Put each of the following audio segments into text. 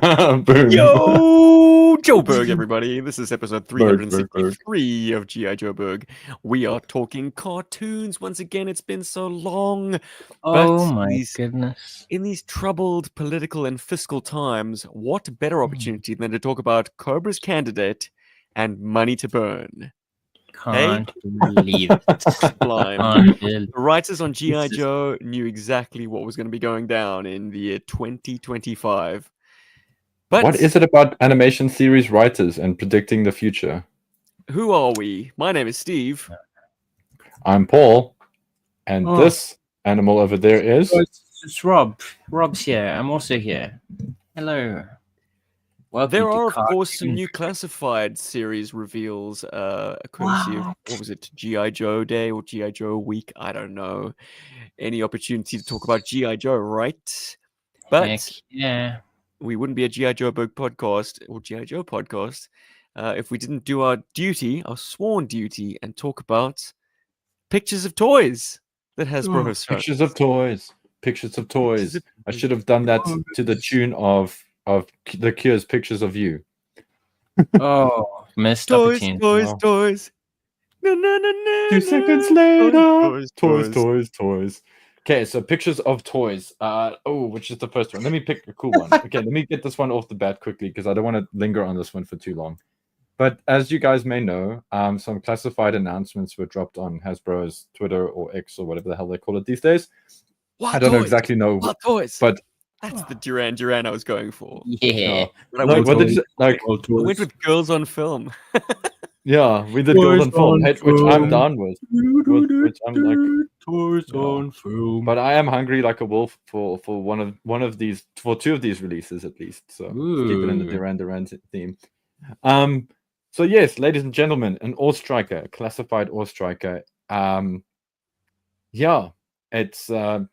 Boom. Yo, Joe Berg, everybody. This is episode Berg. 363 of G.I. Joe Berg. We are talking cartoons. Once again, it's been so long. Oh But my goodness. in these troubled political and fiscal times, what better opportunity than to talk about Cobra's candidate and Money to Burn? Can't believe it. Sublime. Can't believe The writers on G.I. This is- Joe knew exactly what was going to be going down in the year 2025. But What is it about animation series writers and predicting the future? who are we? My name is Steve. I'm Paul, and Oh. this animal over there is. It's Rob. Rob's here. I'm also here. Hello. Welcome There to are, of course, some Cartoon new classified series reveals, courtesy of, what was it, G.I. Joe Day or G.I. Joe Week? I don't know. Any opportunity to talk about G.I. Joe, right? But Heck yeah. we wouldn't be a G.I. Joe Berg podcast or G.I. Joe podcast if we didn't do our duty, our sworn duty, and talk about pictures of toys that Hasbro has shown. Pictures of toys. Pictures of toys. I should have done that to the tune of The Cure's Pictures of You. Oh, missed Toys, opportunity. toys, Oh. toys. Na, na, na, na, 2 na. seconds later. Toys. Toys. Okay, so pictures of toys. Which is the first one? Let me pick a cool one. Okay, let me get this one off the bat quickly because I don't want to linger on this one for too long. But as you guys may know, some classified announcements were dropped on Hasbro's Twitter or X or whatever the hell they call it these days. What I don't know toys? exactly know, What toys? but That's the Duran I was going for. Yeah. But I like, went what with- did you like? I went with Girls on Film. Yeah, we did Toys Golden Film, on which I'm film. down with. Which I'm like, Toys Yeah. on film. but I am hungry like a wolf for one of these, for two of these releases at least. So let's keep it in the Ooh. Duran theme. So yes, ladies and gentlemen, an Ore Striker, a classified Ore Striker. Yeah, it's an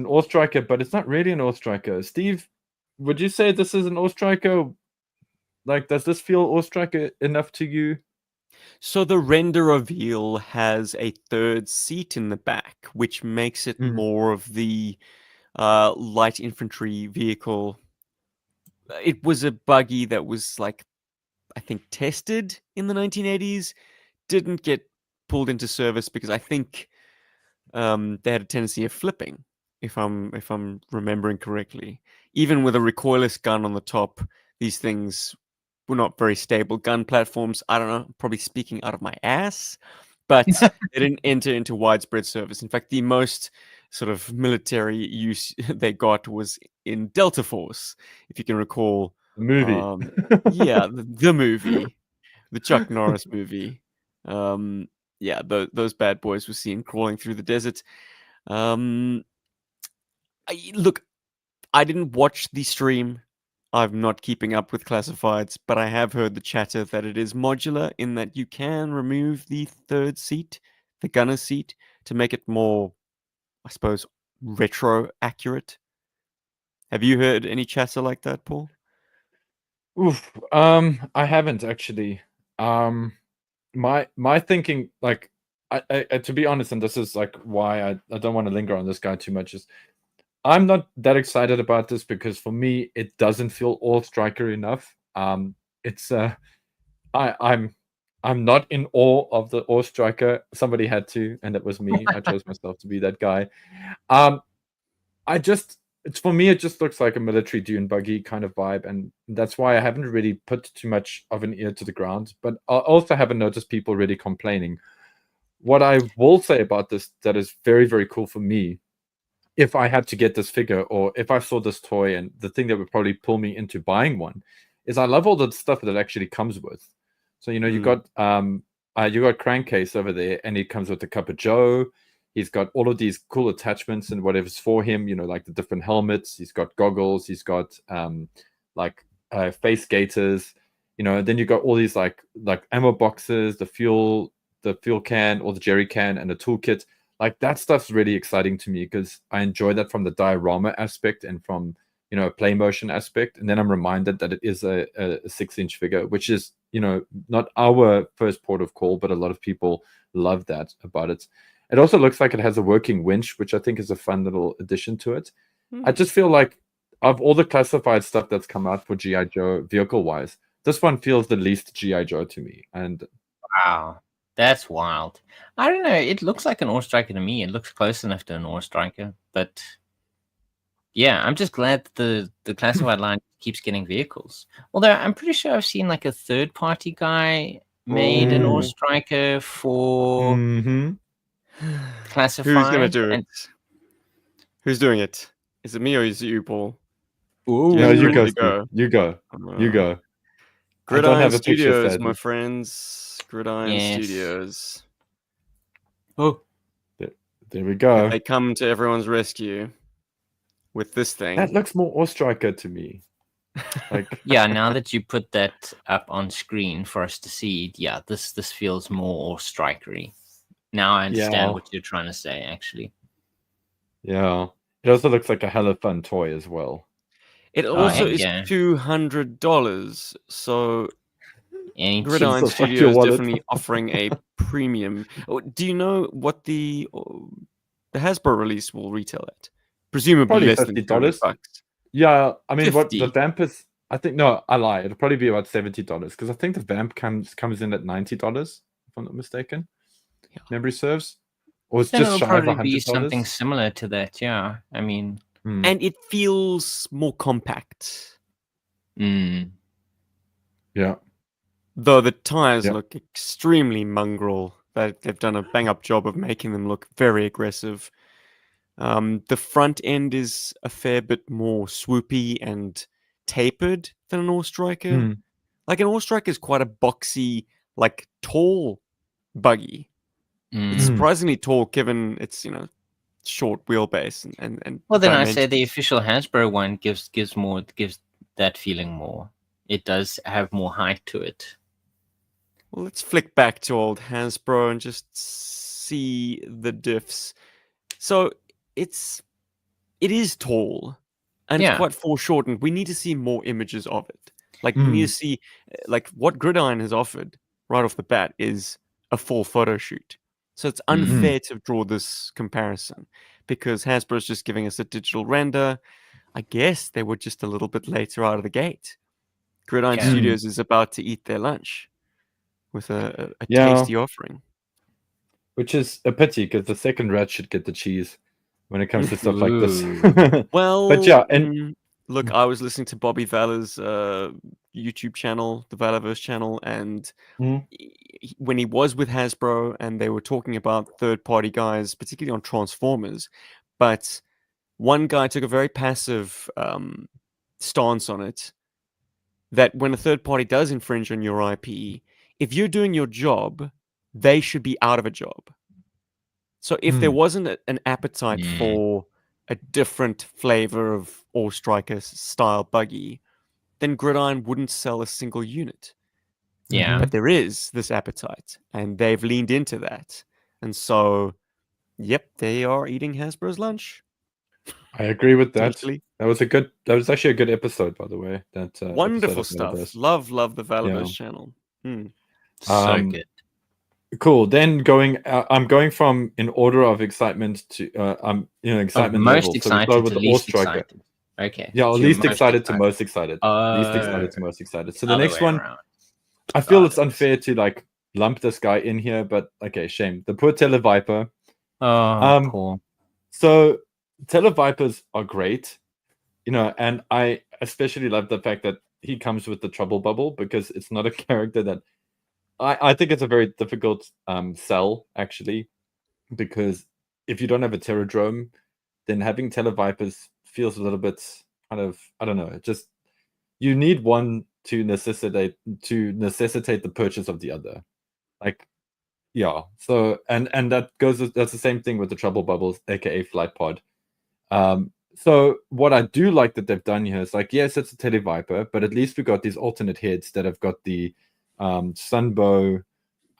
Ore Striker, but it's not really an Ore Striker. Steve, would you say this is an Ore Striker? Like, does this feel Ore Striker enough to you? So the render reveal has a third seat in the back, which makes it Mm. more of the light infantry vehicle. It was a buggy that was like, I think, tested in the 1980s. Didn't get pulled into service because I think they had a tendency of flipping, if I'm remembering correctly. Even with a recoilless gun on the top, these things were not very stable gun platforms. I don't know, probably speaking out of my ass, but they didn't enter into widespread service. In fact, the most sort of military use they got was in Delta Force, if you can recall. The movie. Yeah, the movie, the Chuck Norris movie. Yeah, those bad boys were seen crawling through the desert. Look, I didn't watch the stream. I'm not keeping up with classifieds, but I have heard the chatter that it is modular in that you can remove the third seat, the gunner seat, to make it more, I suppose, retro accurate. Have you heard any chatter like that, Paul? Oof. I haven't actually. My thinking, like, I to be honest, and this is like why I don't want to linger on this guy too much, is I'm not that excited about this because for me it doesn't feel All Striker enough. It's I'm not in awe of the All Striker. Somebody had to, and it was me. I chose myself to be that guy. It's for me, it just looks like a military dune buggy kind of vibe, and that's why I haven't really put too much of an ear to the ground. But I also haven't noticed people really complaining. What I will say about this that is very, very cool for me, if I had to get this figure or if I saw this toy, and the thing that would probably pull me into buying one, is I love all the stuff that it actually comes with. So you got Crankcase over there, and he comes with the Cup of Joe. He's got all of these cool attachments and whatever's for him, like the different helmets. He's got goggles. He's got face gaiters. Then you got all these like ammo boxes, the fuel can or the jerry can, and the toolkit. Like, that stuff's really exciting to me because I enjoy that from the diorama aspect and from a play motion aspect. And then I'm reminded that it is a 6-inch figure, which is not our first port of call, but a lot of people love that about it. It also looks like it has a working winch, which I think is a fun little addition to it. I just feel like of all the classified stuff that's come out for GI Joe vehicle wise, this one feels the least GI Joe to me. And Wow, that's wild. I don't know. It looks like an ore striker to me. It looks close enough to an ore striker, but yeah, I'm just glad that the classified line keeps getting vehicles. Although I'm pretty sure I've seen like a third party guy made an ore Oh. striker for Mhm. classified. Who's gonna do it? and- Who's doing it? Is it me or is it you, Paul? Ooh, No, guys you ready go, to Steve. go? You go. You Uh, go. I don't Gridiron have a picture, Studios, sadly. my friends. Gridiron Yes. Studios. oh, There we go. They come to everyone's rescue with this thing. That looks more Ore Striker to me. Like, yeah. Now that you put that up on screen for us to see, yeah, this feels more ore strikery. Now I understand Yeah. what you're trying to say. Actually, yeah. It also looks like a hella fun toy as well. It also heck is yeah. $200, so Ain't Gridiron So fuck your Studios wallet. definitely offering a premium. Oh, do you know what the Hasbro release will retail at? Presumably Probably less than $50. $200. Yeah, I mean, what the 50. Vamp is. I think no, I lie. It'll probably be about $70 because I think the Vamp comes in at $90, if I'm not mistaken. Yeah. Memory serves, or it's then just it'll shy of probably be $100. something similar to that. Yeah, I mean, And it feels more compact. mm, Yeah. Though the tires Yeah. look extremely mongrel. They've done a bang up job of making them look very aggressive. The front end is a fair bit more swoopy and tapered than an Ore Striker. Mm. Like an Ore Striker is quite a boxy, like tall buggy. It's Mm. surprisingly tall given its short wheelbase and well, then I say the dimensions. official Hasbro one gives that feeling more. It does have more height to it. Well, let's flick back to old Hasbro and just see the diffs. So it is tall and Yeah. it's quite foreshortened. We need to see more images of it. Like we need to see like what Gridiron has offered right off the bat is a full photo shoot. So it's unfair to draw this comparison because Hasbro's just giving us a digital render. I guess they were just a little bit later out of the gate. Gridiron Yeah. Studios is about to eat their lunch with a Yeah. tasty offering. Which is a pity because the second rat should get the cheese when it comes to stuff like this. Ooh. Well, but yeah, and look, I was listening to Bobby Vala's YouTube channel, the Valaverse channel, and Mm. when he was with Hasbro and they were talking about third-party guys, particularly on Transformers, but one guy took a very passive stance on it, that when a third party does infringe on your IP, if you're doing your job, they should be out of a job. So if there wasn't an appetite for a different flavor of All Striker style buggy, then Gridiron wouldn't sell a single unit. Yeah. But there is this appetite, and they've leaned into that. And so, yep, they are eating Hasbro's lunch. I agree with that. Totally. That was actually a good episode, by the way. That Wonderful episode of stuff. Valaverse. Love the Valaverse channel. So good. Cool. Then I'm going from in order of excitement to excitement most level. So we excited start with to the All least Striker. excited. Okay. Yeah, or so you're least most excited to most excited. Least Oh. excited to most excited. So the Other next way one, around. I feel Got it's it. unfair to like lump this guy in here, but okay, shame. The poor Televiper. Oh, poor. So Televipers are great, and I especially love the fact that he comes with the trouble bubble because it's not a character that I think it's a very difficult sell actually, because if you don't have a Terradrome, then having Televipers feels a little bit kind of, I don't know, just you need one to necessitate the purchase of the other. Like, yeah. So and that's the same thing with the trouble bubbles, aka flight pod. So what I do like that they've done here is like, yes, it's a Televiper, but at least we got these alternate heads that have got the Sunbow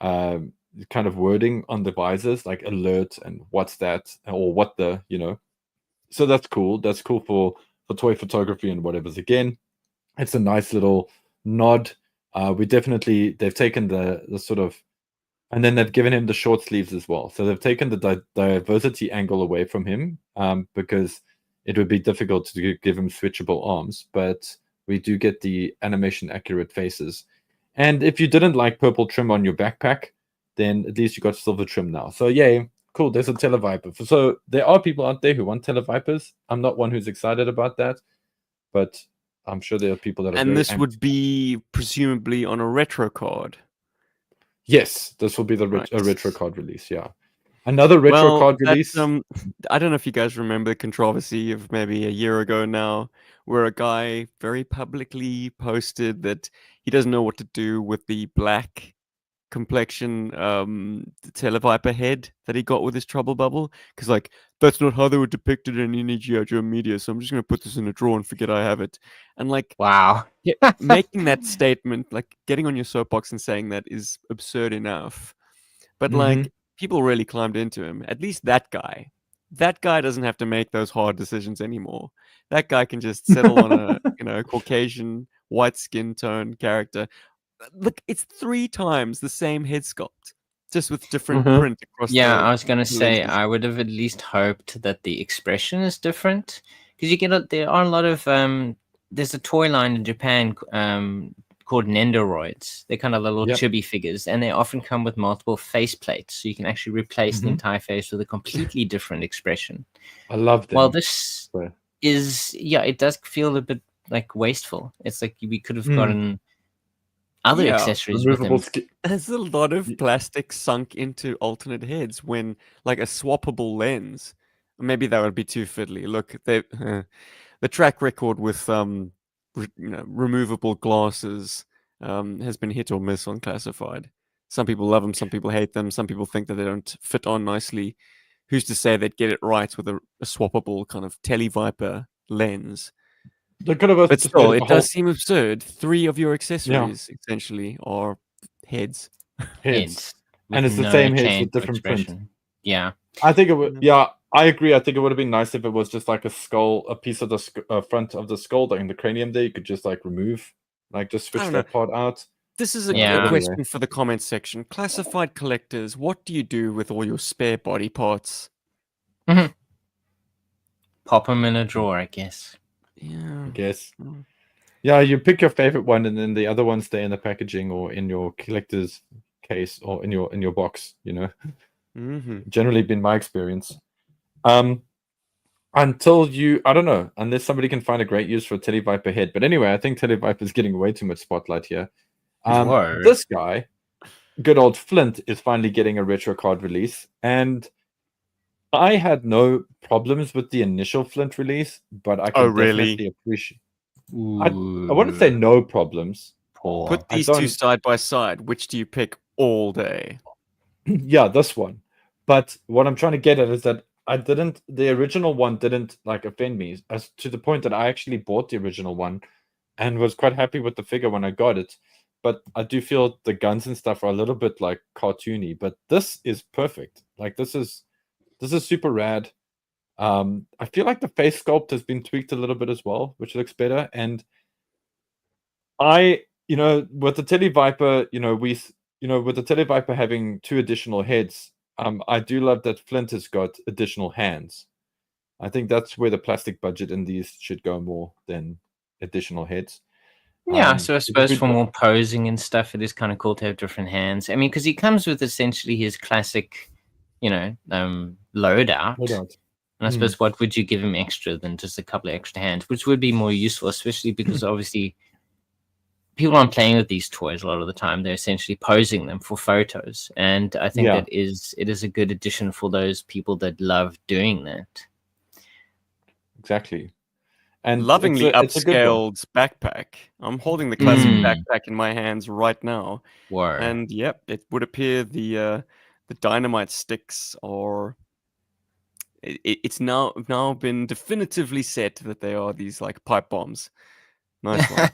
kind of wording on the visors, like alert and what's that, or what the, So that's cool. That's cool for toy photography and whatever's. Again, it's a nice little nod. They've taken the sort of, and then they've given him the short sleeves as well. So they've taken the diversity angle away from him, because it would be difficult to give him switchable arms, but we do get the animation accurate faces. And if you didn't like purple trim on your backpack, then at least you got silver trim now. So yay, cool. There's a Televiper. So there are people out there who want Televipers. I'm not one who's excited about that, but I'm sure there are people that are. And very this amped. would be presumably on a retro card. Yes, this will be a Right. retro card release. Yeah, another retro card release. I don't know if you guys remember the controversy of maybe a year ago now, where a guy very publicly posted that he doesn't know what to do with the black complexion Televiper head that he got with his trouble bubble, because like that's not how they were depicted in any G.I. Joe media, so I'm just gonna put this in a drawer and forget I have it. And like, Wow. making that statement, like getting on your soapbox and saying that is absurd enough, but like people really climbed into him. At least that guy doesn't have to make those hard decisions anymore. That guy can just settle on a Caucasian white skin tone character. Look, it's 3 times the same head sculpt, just with different print across. Yeah, I was gonna the say lenses. I would have at least hoped that the expression is different, because there are a lot of there's a toy line in Japan called Nendoroids. They're kind of little chibi figures, and they often come with multiple face plates, so you can actually replace the entire face with a completely different expression. I love them. Well, this is it does feel a bit like wasteful. It's like we could have gotten other accessories with them. There's a lot of plastic sunk into alternate heads when, like, a swappable lens. Maybe that would be too fiddly. Look, the track record with removable glasses has been hit or miss on Classified. Some people love them, some people hate them, some people think that they don't fit on nicely. Who's to say they'd get it right with a swappable kind of Televiper lens? But still, it does seem absurd. 3 of your accessories essentially are heads. And it's the same heads with different print. Yeah, I think it would. Yeah, I agree. I think it would have been nice if it was just like a skull, a piece of the front of the skull, like in the cranium. There, you could just like remove, like just switch that part out. This is a question for the comments section. Classified collectors, what do you do with all your spare body parts? Pop them in a drawer, I guess. Yeah. I guess. Yeah, you pick your favorite one, and then the other ones stay in the packaging or in your collector's case or in your box. You know, generally been my experience. Until I don't know, unless somebody can find a great use for a Televiper head. But anyway, I think Televiper is getting way too much spotlight here. This guy, good old Flint, is finally getting a retro card release, and I had no problems with the initial Flint release, but I can definitely appreciate. I wouldn't say no problems. Put these 2 side by side. Which do you pick all day? Yeah, this one. But what I'm trying to get at is that the original one didn't like offend me, as to the point that I actually bought the original one and was quite happy with the figure when I got it. But I do feel the guns and stuff are a little bit like cartoony, but this is perfect. Like this is super rad. I feel like the face sculpt has been tweaked a little bit as well, which looks better. And with the Televiper, with the Televiper having 2 additional heads, I do love that Flint has got additional hands. I think that's where the plastic budget in these should go more than additional heads. Yeah, so I suppose for more posing and stuff, it is kind of cool to have different hands. I mean, because he comes with essentially his classic, loadout. And I suppose what would you give him extra than just a couple of extra hands, which would be more useful, especially because obviously people aren't playing with these toys a lot of the time. They're essentially posing them for photos. And I think it is a good addition for those people that love doing that. Exactly. And lovingly upscaled backpack. I'm holding the classic backpack in my hands right now. Whoa. And yep, it would appear the dynamite sticks are. It's now been definitively set that they are these like pipe bombs. Nice one.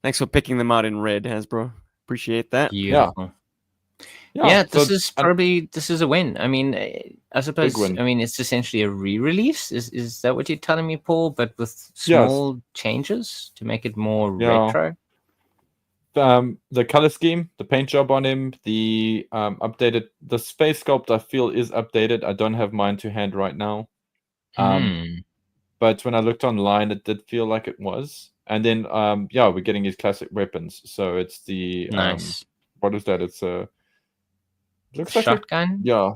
Thanks for picking them out in red, Hasbro. Appreciate that. Beautiful. Yeah, this is a win. I mean, I suppose. I mean, it's essentially a re-release. Is that what you're telling me, Paul? But with small changes to make it more retro. The color scheme, the paint job on him, the updated, the space sculpt I feel is updated. I don't have mine to hand right now, but but when I looked online, it did feel like it was. And then yeah, we're getting his classic weapons. So it's the Nice. what is that? It's a looks like Shotgun? yeah.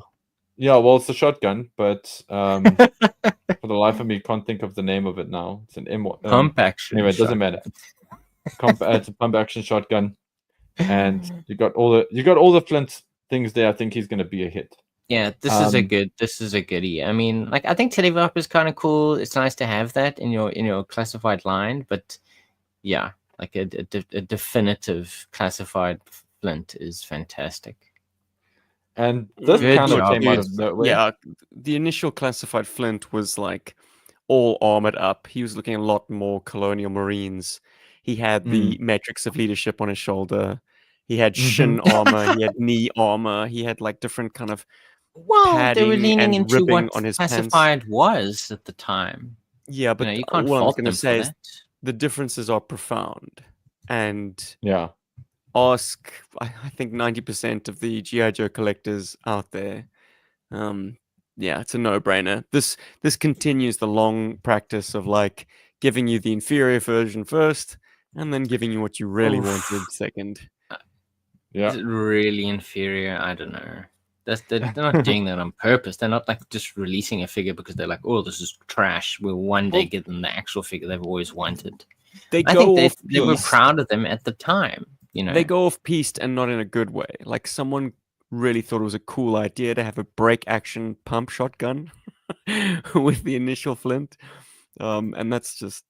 Well, it's a shotgun, but for the life of me, can't think of the name of it now. It's an Pump action. Anyway, it doesn't matter. It's a pump action shotgun, and you got all the Flint things there. I think he's going to be a hit. Yeah, this is a goodie. I mean, like I think Televarp is kind of cool. It's nice to have that in your classified line, but yeah, like a definitive classified Flint is fantastic. And this Good kind of job, came out dude. of nowhere. Yeah, the initial classified Flint was like all armored up. He was looking a lot more Colonial Marines. He had the matrix of leadership on his shoulder. He had shin armor. He had knee armor. He had like different kind of Well, they were padding leaning and into ribbing what on his pants. classified was at the time. Yeah, but You can't what I was fault going them to say for is that. the differences are profound. And Yeah. ask, I think 90% of the G.I. Joe collectors out there. Yeah, it's a no-brainer. This continues the long practice of like giving you the inferior version first, and then giving you what you really wanted second. Yeah. Is it really inferior? I don't know. They're not doing that on purpose. They're not like just releasing a figure because they're like, oh, this is trash. We'll one day give them the actual figure they've always wanted. They I go think off they were piste. proud of them at the time. You know, They go off piste and not in a good way. Like someone really thought it was a cool idea to have a break action pump shotgun with the initial Flint, and that's just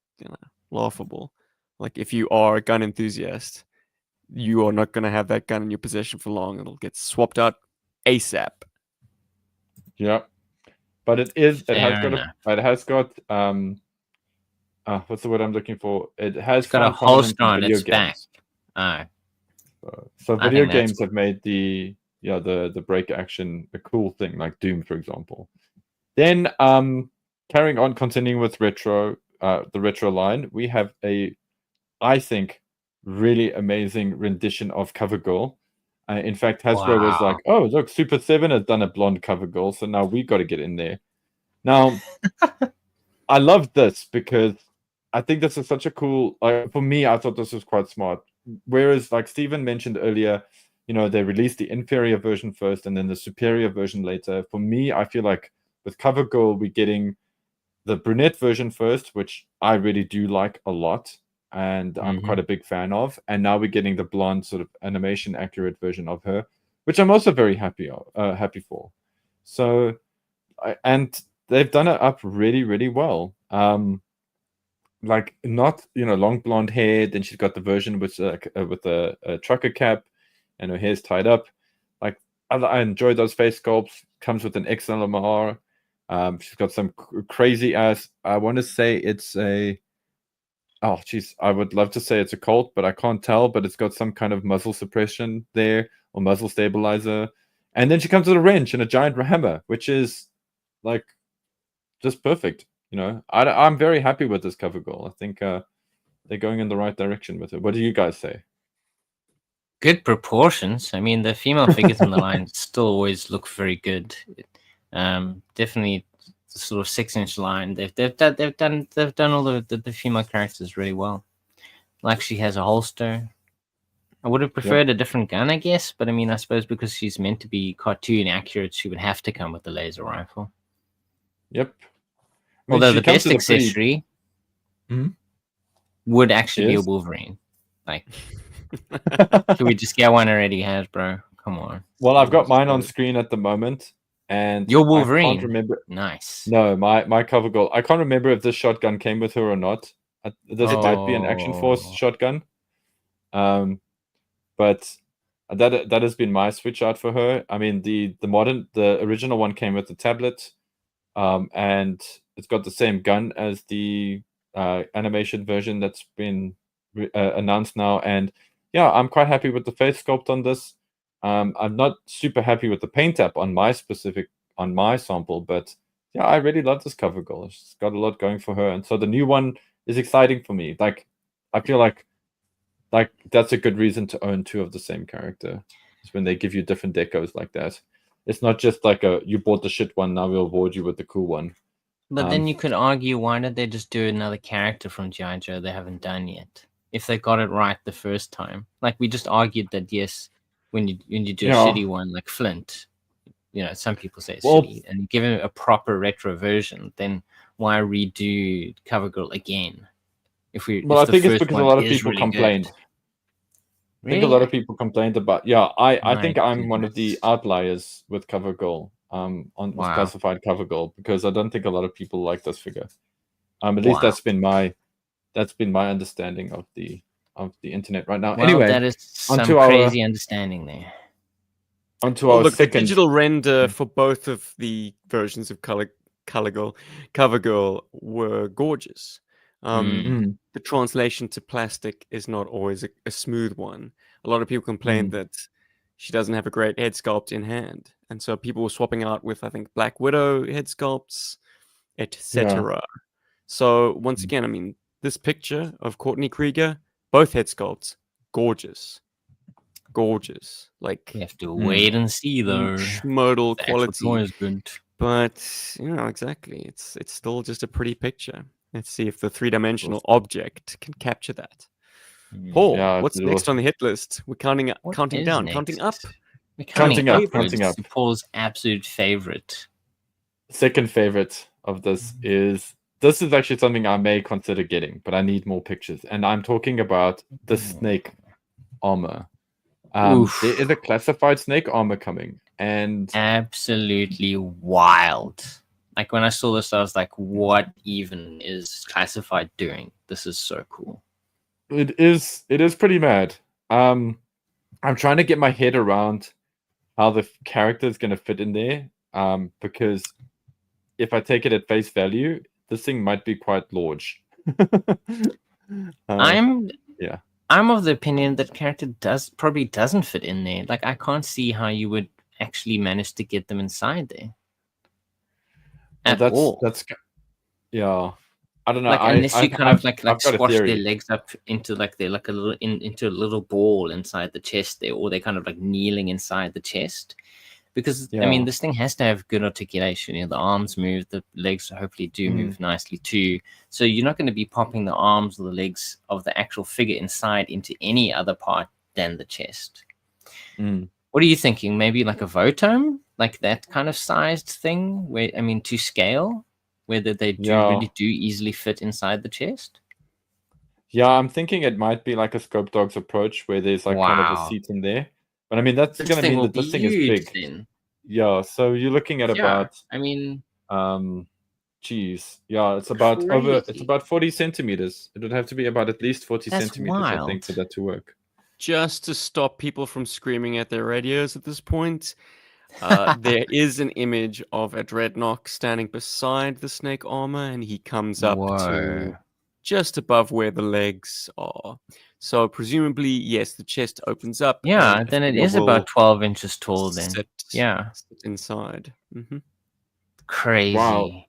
laughable. Like if you are a gun enthusiast, you are not going to have that gun in your possession for long. It'll get swapped out ASAP. Yeah. But it has got what's the word I'm looking for? It has it's got a found prominence holster in on video its back. games. Oh, So I video think that's games have made the break action a cool thing, like Doom, for example. Then carrying on, continuing with the retro line, we have I think, really amazing rendition of CoverGirl. In fact, Hasbro was like, "Oh, look, Super 7 has done a blonde CoverGirl, so now we got to get in there." Now, I love this because I think this is such a cool. For me, I thought this was quite smart. Whereas, like Steven mentioned earlier, they released the inferior version first and then the superior version later. For me, I feel like with CoverGirl, we're getting the brunette version first, which I really do like a lot, and I'm quite a big fan of. And now we're getting the blonde, sort of animation accurate version of her, which I'm also very happy for. So, and they've done it up really, really well. Like not long blonde hair. Then she's got the version with a trucker cap, and her hair's tied up. Like I enjoy those face sculpts. Comes with an XLMR. She's got some crazy ass. I want to say it's a. Oh, geez, I would love to say it's a Colt, but I can't tell. But it's got some kind of muzzle suppression there or muzzle stabilizer, and then she comes with a wrench and a giant hammer, which is like just perfect. I'm very happy with this CoverGirl. I think they're going in the right direction with it. What do you guys say? Good proportions. I mean, the female figures in the line still always look very good. Definitely the sort of 6-inch line. They've done all the female characters really well. Like she has a holster. I would have preferred a different gun, I guess, but I mean, I suppose because she's meant to be cartoon accurate, she would have to come with the laser rifle. Yep. Although the best accessory would actually be a Wolverine. Like, can we just get one already, Hasbro? Come on. Well, I've got mine on screen at the moment, and your Wolverine. I can't remember. Nice. No, my CoverGirl. I can't remember if this shotgun came with her or not. This might be an Action Force shotgun. But that has been my switch out for her. I mean, the original one came with the tablet, and it's got the same gun as the animation version that's been announced now. And yeah, I'm quite happy with the face sculpt on this. I'm not super happy with the paint app on my sample, but yeah, I really love this CoverGirl. She's got a lot going for her, and so the new one is exciting for me. Like, I feel like that's a good reason to own two of the same character. It's when they give you different decos like that. It's not just like you bought the shit one, now we'll reward you with the cool one. But then you could argue, why did they just do another character from G.I. Joe they haven't done yet? If they got it right the first time. Like, we just argued that, yes, when you do a shitty one like Flint, some people say it's shitty, and you give him a proper retro version, then why redo CoverGirl again? I think it's because a lot of people complained. Really? I think a lot of people complained about. Yeah, I think I'm one of the outliers with CoverGirl. With classified CoverGirl, because I don't think a lot of people like this figure. At least that's been my understanding of the internet right now. Anyway, that is some crazy understanding there. The digital render for both of the versions of CoverGirl were gorgeous. The translation to plastic is not always a smooth one. A lot of people complained that she doesn't have a great head sculpt in hand, and so people were swapping out with, I think, Black Widow head sculpts, etc. Yeah. So once again, I mean, this picture of Courtney Krieger, both head sculpts, gorgeous. Like, you have to wait and see though. Modal quality is good. But exactly, it's still just a pretty picture. Let's see if the three-dimensional object can capture that. Paul, what's next on the hit list? We're counting down, counting up. We're counting up. Paul's absolute favorite. Second favorite of this is actually something I may consider getting, but I need more pictures. And I'm talking about the snake armor. There is a classified snake armor coming, and absolutely wild. Like, when I saw this, I was like, what even is classified doing? This is so cool. It is pretty mad. I'm trying to get my head around how the character is going to fit in there, because if I take it at face value, this thing might be quite large. I'm of the opinion that character probably doesn't fit in there. Like, I can't see how you would actually manage to get them inside there. That's yeah. I don't know. Like, unless you kind of squash their legs up into into a little ball inside the chest there, or they're kind of like kneeling inside the chest. Because I mean, this thing has to have good articulation. The arms move, the legs hopefully do move nicely too. So you're not going to be popping the arms or the legs of the actual figure inside into any other part than the chest. What are you thinking? Maybe like a Votome, like that kind of sized thing, where to scale, whether they really do easily fit inside the chest. Yeah, I'm thinking it might be like a Scope Dogs approach, where there's like kind of a seat in there. But I mean, that's going to mean that this thing is big. Then. Yeah, so you're looking at about. It's about 40 centimeters. It would have to be about at least 40 centimeters, I think, for that to work. Just to stop people from screaming at their radios at this point, there is an image of a Dreadnought standing beside the snake armor, and he comes up to just above where the legs are. So presumably, yes, the chest opens up. Yeah, then it is about 12 inches tall then. Sit inside. Crazy. Wow.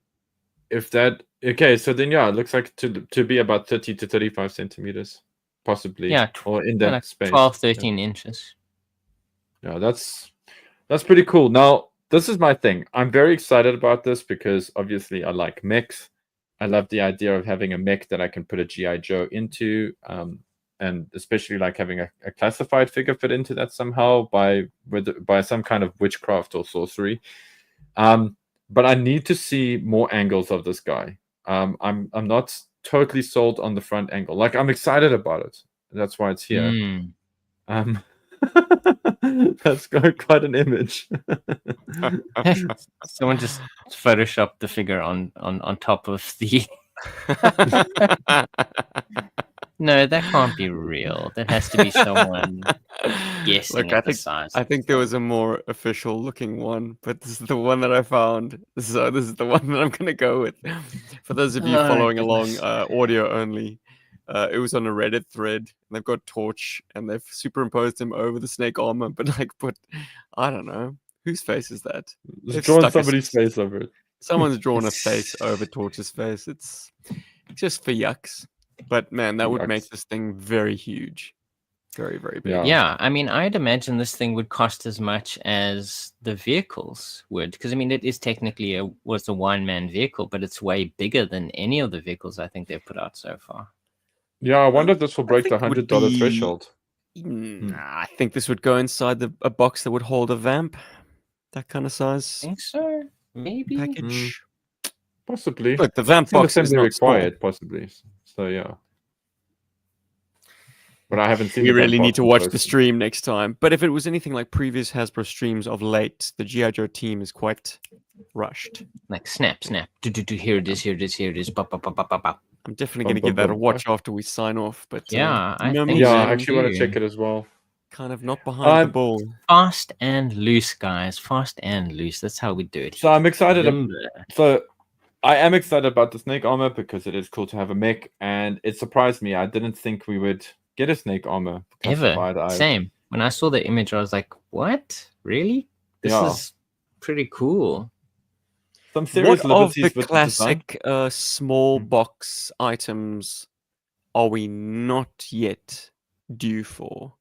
If that... Okay, so then, it looks like to be about 30 to 35 centimeters, possibly. Yeah, or in that space. 12, 13 inches. Yeah, that's pretty cool. Now, this is my thing. I'm very excited about this because, obviously, I like mechs. I love the idea of having a mech that I can put a G.I. Joe into, and especially like having a classified figure fit into that somehow by some kind of witchcraft or sorcery. But I need to see more angles of this guy. I'm not totally sold on the front angle. Like, I'm excited about it. That's why it's here. That's quite an image. Someone just photoshopped the figure on top of the. No, that can't be real. That has to be someone guessing at the size. I think there was a more official looking one, but this is the one that I found. So this is the one that I'm going to go with. For those of you following along, audio only, it was on a Reddit thread. And they've got Torch, and they've superimposed him over the snake armor, but I don't know. Whose face is that? They've drawn somebody's face over it. Someone's drawn a face over Torch's face. It's just for yucks. But man, that would make this thing very huge. Very, very big. Yeah. Yeah, I mean, I'd imagine this thing would cost as much as the vehicles would, because I mean, it is technically was a one-man vehicle, but it's way bigger than any of the vehicles I think they've put out so far. Yeah, I wonder if this will I break the think it would $100 be- threshold. I think this would go inside a box that would hold a vamp, that kind of size Think so? Maybe. package. Possibly. Look, the vamp Still box is assembly not small. required, possibly. So yeah. But I haven't seen We the really vamp need box to in watch the person. stream next time. But if it was anything like previous Hasbro streams of late, the G.I. Joe team is quite rushed. Like snap, snap. Do, here it is, here it is, here it is. Bop, bop, bop, bop, bop, bop. I'm definitely Bum, going to give bum, that a bum, watch after we sign off. But Yeah, I no think me, Yeah, so I man. actually want to too. check it as well. Kind of not behind the ball. Fast and loose, guys. Fast and loose. That's how we do it. So I'm excited. Limber. So I am excited about the snake armor because it is cool to have a mech, and it surprised me. I didn't think we would get a snake armor Ever. classified. Same. When I saw the image, I was like, what? Really? This Yeah. is pretty cool. Some serious What of liberties the with the design. classic small box items are we not yet due for?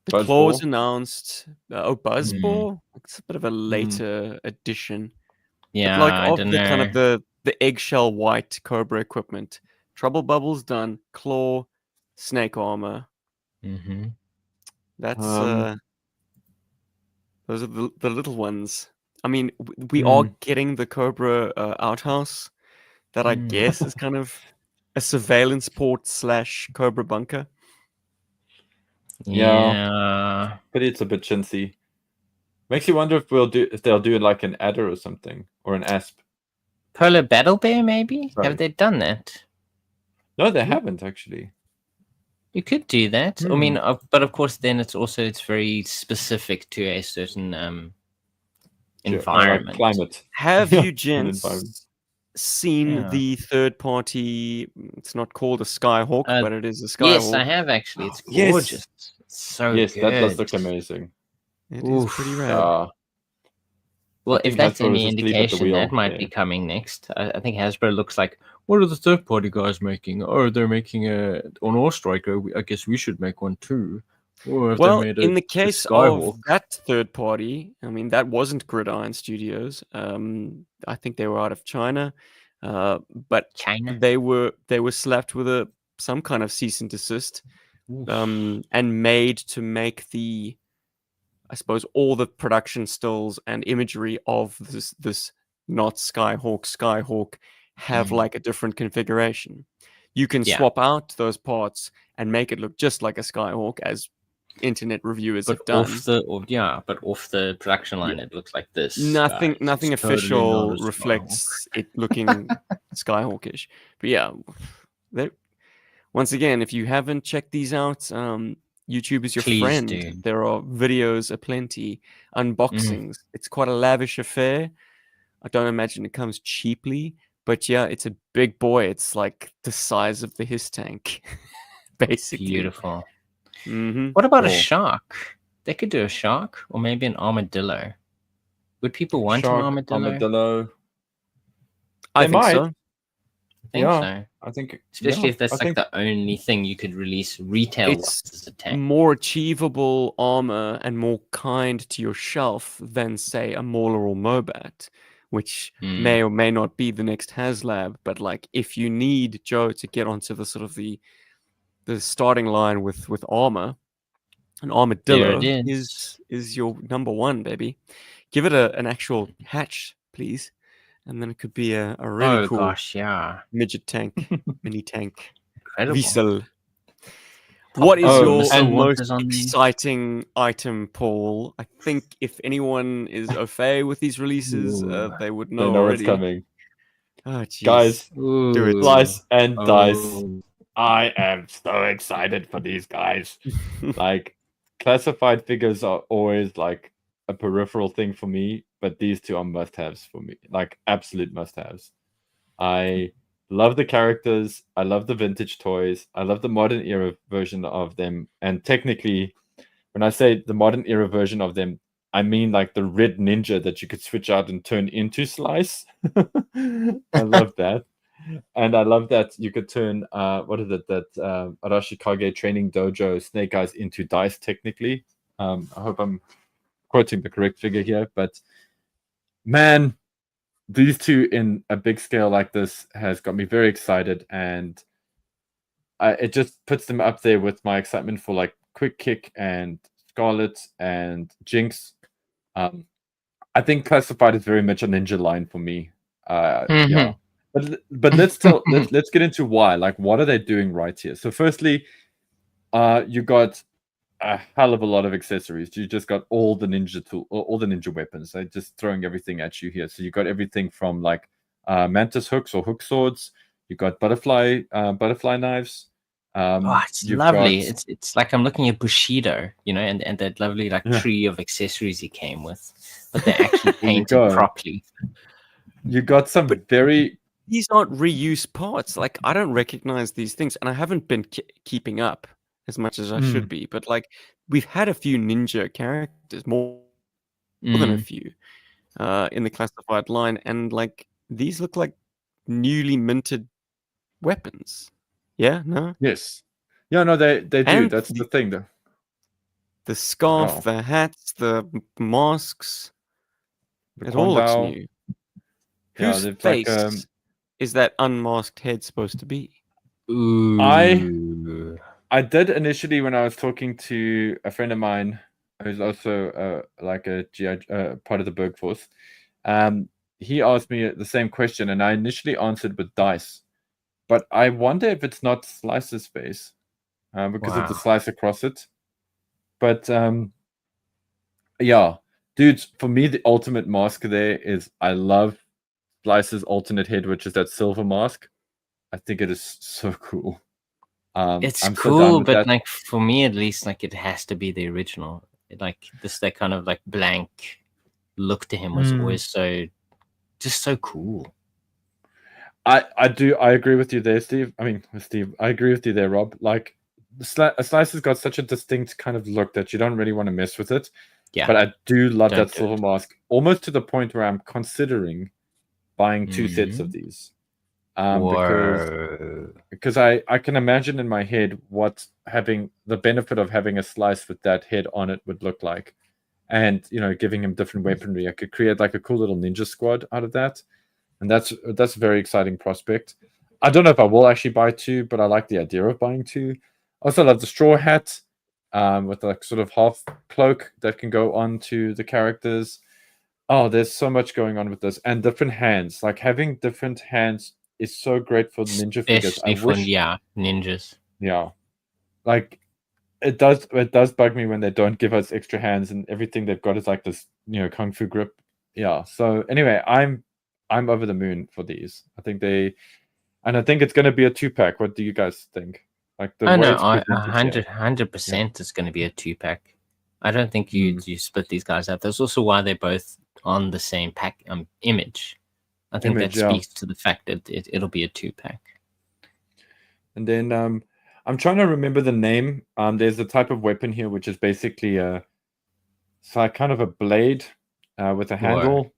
The Buzzball. claws announced. Buzzball? Hmm. It's a bit of a later addition. Yeah, But like I of don't the know. kind of the eggshell white Cobra equipment, Trouble Bubble's done, claw, snake armor. Mm-hmm. That's Um, those are the little ones. I mean, we are getting the Cobra outhouse that I guess is kind of a surveillance port / Cobra bunker. Yeah. but it's a bit chintzy. Makes you wonder if they'll do like an adder or something, or an asp. Polar Battle Bear, maybe? Right. Have they done that? No, they haven't actually. You could do that. I mean, but of course, then it's very specific to a certain environment. Climate. Have Yeah, you, an gents, environment. seen Yeah. the third party? It's not called a Skyhawk, but it is a Skyhawk. Yes, I have actually. It's Yes. gorgeous. It's so Yes, good. that does look amazing. It is pretty rad. Well, I if think that's Hasbro any is asleep at the indication, that wheel might there. be coming next. I think Hasbro looks like, what are the third party guys making? Oh, they're making an All Striker. I guess we should make one too. Or if Well, they made in the a case Skyhawk. of that third party, I mean, that wasn't Gridiron Studios. I think they were out of China, but China. they were slapped with some kind of cease and desist, and made to make I suppose, all the production stills and imagery of this not Skyhawk have like a different configuration. You can swap out those parts and make it look just like a Skyhawk, as internet reviewers have done. But off the production line, it looks like this. Nothing guys. It's official totally not a reflects it looking Skyhawkish. But yeah, once again, if you haven't checked these out, YouTube is your Please friend. do. There are videos aplenty, unboxings. It's quite a lavish affair. I don't imagine it comes cheaply, but yeah, it's a big boy. It's like the size of the Hiss tank, basically. Beautiful. Mm-hmm. What about a shark? They could do a shark or maybe an armadillo. Would people want an armadillo? I They think might. so. I think so. I think, Especially if that's like the only thing you could release retail as a tank. More achievable armor and more kind to your shelf than, say, a Mauler or Mobat, which may or may not be the next HasLab. But like, if you need Joe to get onto the sort of the starting line with armor, an armadillo is your number one, baby. Give it an actual hatch, please. And then it could be a really cool midget tank, mini tank. Incredible. Wiesel. What is your most exciting item, Paul? I think if anyone is au fait with these releases, they would know already. It's coming. Oh, geez. Guys, do it. Slice and Dice. I am so excited for these guys. Like, classified figures are always like a peripheral thing for me, but these two are must-haves for me, like absolute must-haves. I love the characters. I love the vintage toys. I love the modern era version of them. And technically, when I say the modern era version of them, I mean like the red ninja that you could switch out and turn into Slice. I love that. And I love that you could turn what is it that Arashikage Training Dojo Snake Eyes into dice technically. I hope I'm quoting the correct figure here, but man, these two in a big scale like this has got me very excited, and it just puts them up there with my excitement for like Quick Kick and Scarlet and Jinx. I think Classified is very much a ninja line for me. Yeah, but let's get into why. Like, what are they doing right here? So, firstly, you got a hell of a lot of accessories. You just got all the all the ninja weapons. They're just throwing everything at you here. So you got everything from like mantis hooks or hook swords. You got butterfly knives. Oh, it's You've lovely. got It's like I'm looking at Bushido, and that lovely like Yeah. tree of accessories he came with, but they're actually There you painted go. properly. You got some But- very These aren't reuse parts. Like, I don't recognize these things, and I haven't been keeping up as much as I should be. But like, we've had a few ninja characters, more than a few, in the classified line, and like these look like newly minted weapons. Yeah, no, yes. Yeah, no, they do. And That's the thing though. the scarf, Oh. the hats, the masks. The It all looks Kondao. new. Yeah, Whose they've face like is that unmasked head supposed to be? Ooh. I did initially when I was talking to a friend of mine who's also like a GI part of the Berg Force. He asked me the same question, and I initially answered with dice, but I wonder if it's not Slice's face because of the Wow. slice across it. But yeah, dudes, for me the ultimate mask there is I love Slice's alternate head, which is that silver mask. I think it is so cool. It's I'm so down cool, with but that. like for me at least, like it has to be the original. Like that kind of like blank look to him was always just so cool. I agree with you there, Steve. I agree with you there, Rob. Like Slice has got such a distinct kind of look that you don't really want to mess with it. Yeah. But I do love Don't that do silver mask, almost to the point where I'm considering buying 2 sets of these. Because I can imagine in my head what having the benefit of having a Slice with that head on it would look like. And giving him different weaponry. I could create like a cool little ninja squad out of that. And that's a very exciting prospect. I don't know if I will actually buy 2, but I like the idea of buying 2. I also love the straw hat with like sort of half cloak that can go on to the characters. Oh, there's so much going on with this, and different hands. Like having different hands is so great for ninja figures. I Especially wish, ninjas. yeah, like it does bug me when they don't give us extra hands and everything they've got is like this, kung fu grip. Yeah. So anyway, I'm over the moon for these. I think it's going to be a 2-pack. What do you guys think? Like the way it's presented here. 100% is going to be a 2-pack. I don't think you split these guys up. That's also why they're both on the same pack image. I think that speaks to the fact that it'll be a 2-pack. And then I'm trying to remember the name. There's a type of weapon here which is basically it's like kind of a blade with a handle,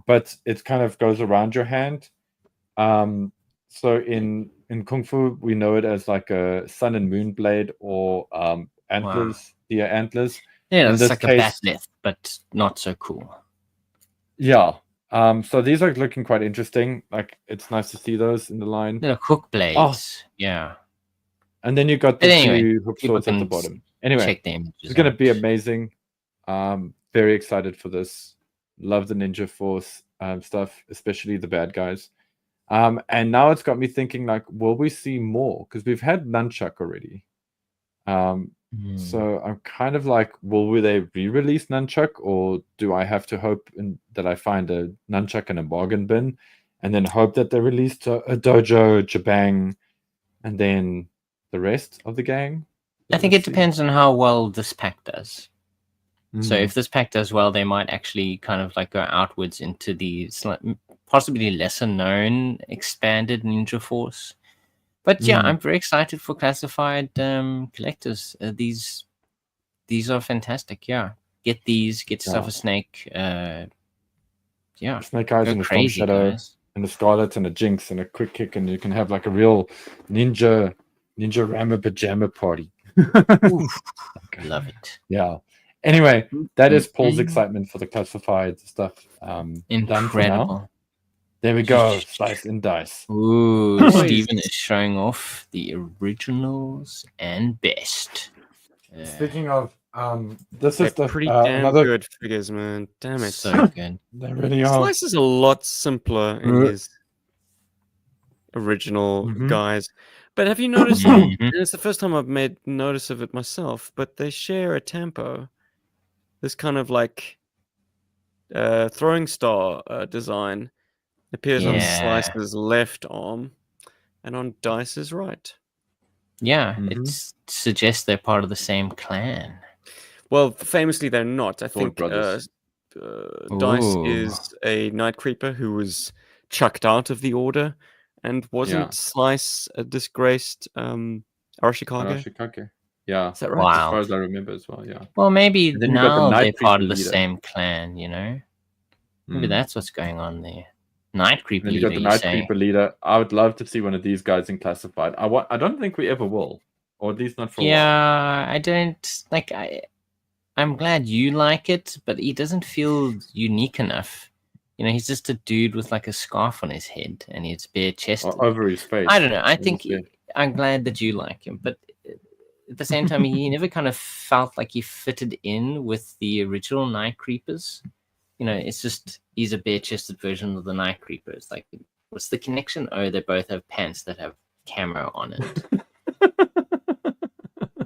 but it kind of goes around your hand. So in Kung Fu, we know it as like a sun and moon blade or antlers, deer antlers. Yeah, in it's this like case, a batleth, but not so cool. Yeah. So these are looking quite interesting. Like it's nice to see those in the line. They're hook blades. Yeah. And then you got the 2 hook swords at the bottom. Anyway, check the images. It's going to be amazing. Very excited for this. Love the Ninja Force stuff, especially the bad guys. And now it's got me thinking, like, will we see more? Because we've had Nunchuck already. So I'm kind of like, will they re-release Nunchuck, or do I have to hope that I find a Nunchuck in a bargain bin, and then hope that they release a Dojo, Jabang, and then the rest of the gang? I think it depends on how well this pack does. So Mm. if this pack does well, they might actually kind of like go outwards into the possibly lesser known expanded Ninja Force. But yeah, I'm very excited for classified collectors. These are fantastic. Yeah, get these. Get yourself a snake. Yeah, Snake Eyes go and a Storm crazy, Shadow. guys. and a Scarlet and a Jinx and a Quick Kick, and you can have like a real ninja Rama pajama party. Love it. Yeah. Anyway, that is Paul's Mhm. excitement for the classified stuff. Done for now. Incredible. There we go. Slice and dice. Ooh, Boys. Steven is showing off the originals and best. Speaking of, this They're is the pretty damn another. good figures, man. Damn it. So good. They really are. Slice is a lot simpler in his original Mhm. guys. But have you noticed, Mhm. and it's the first time I've made notice of it myself, but they share a tempo. This kind of like throwing star design appears on Yeah. Slice's left arm and on Dice's right. Yeah, Mhm. it suggests they're part of the same clan. Well, famously, they're not. I Thought think brothers. Dice Ooh. is a Night Creeper who was chucked out of the order, and wasn't Yeah. Slice a disgraced Arashikage? Arashikage. Yeah. Is that right? As Wow. far as I remember as well, yeah. Well, maybe And then you got the now Night they're part Creeper of the leader. same clan, you know? Maybe Mm. that's what's going on there. Night Creeper And then you leader, got the you Night say? Creeper leader. I would love to see one of these guys in classified. I don't think we ever will, or at least not for a while. Yeah, I don't like. I'm glad you like it, but he doesn't feel unique enough. You know, he's just a dude with like a scarf on his head, and he's bare chested. Or over his face. I don't know. I Over think his face. I'm glad that you like him, but at the same time, he never kind of felt like he fitted in with the original Night Creepers. You know, it's just he's a bare-chested version of the Night Creeper. It's like, what's the connection? Oh, they both have pants that have camo on it.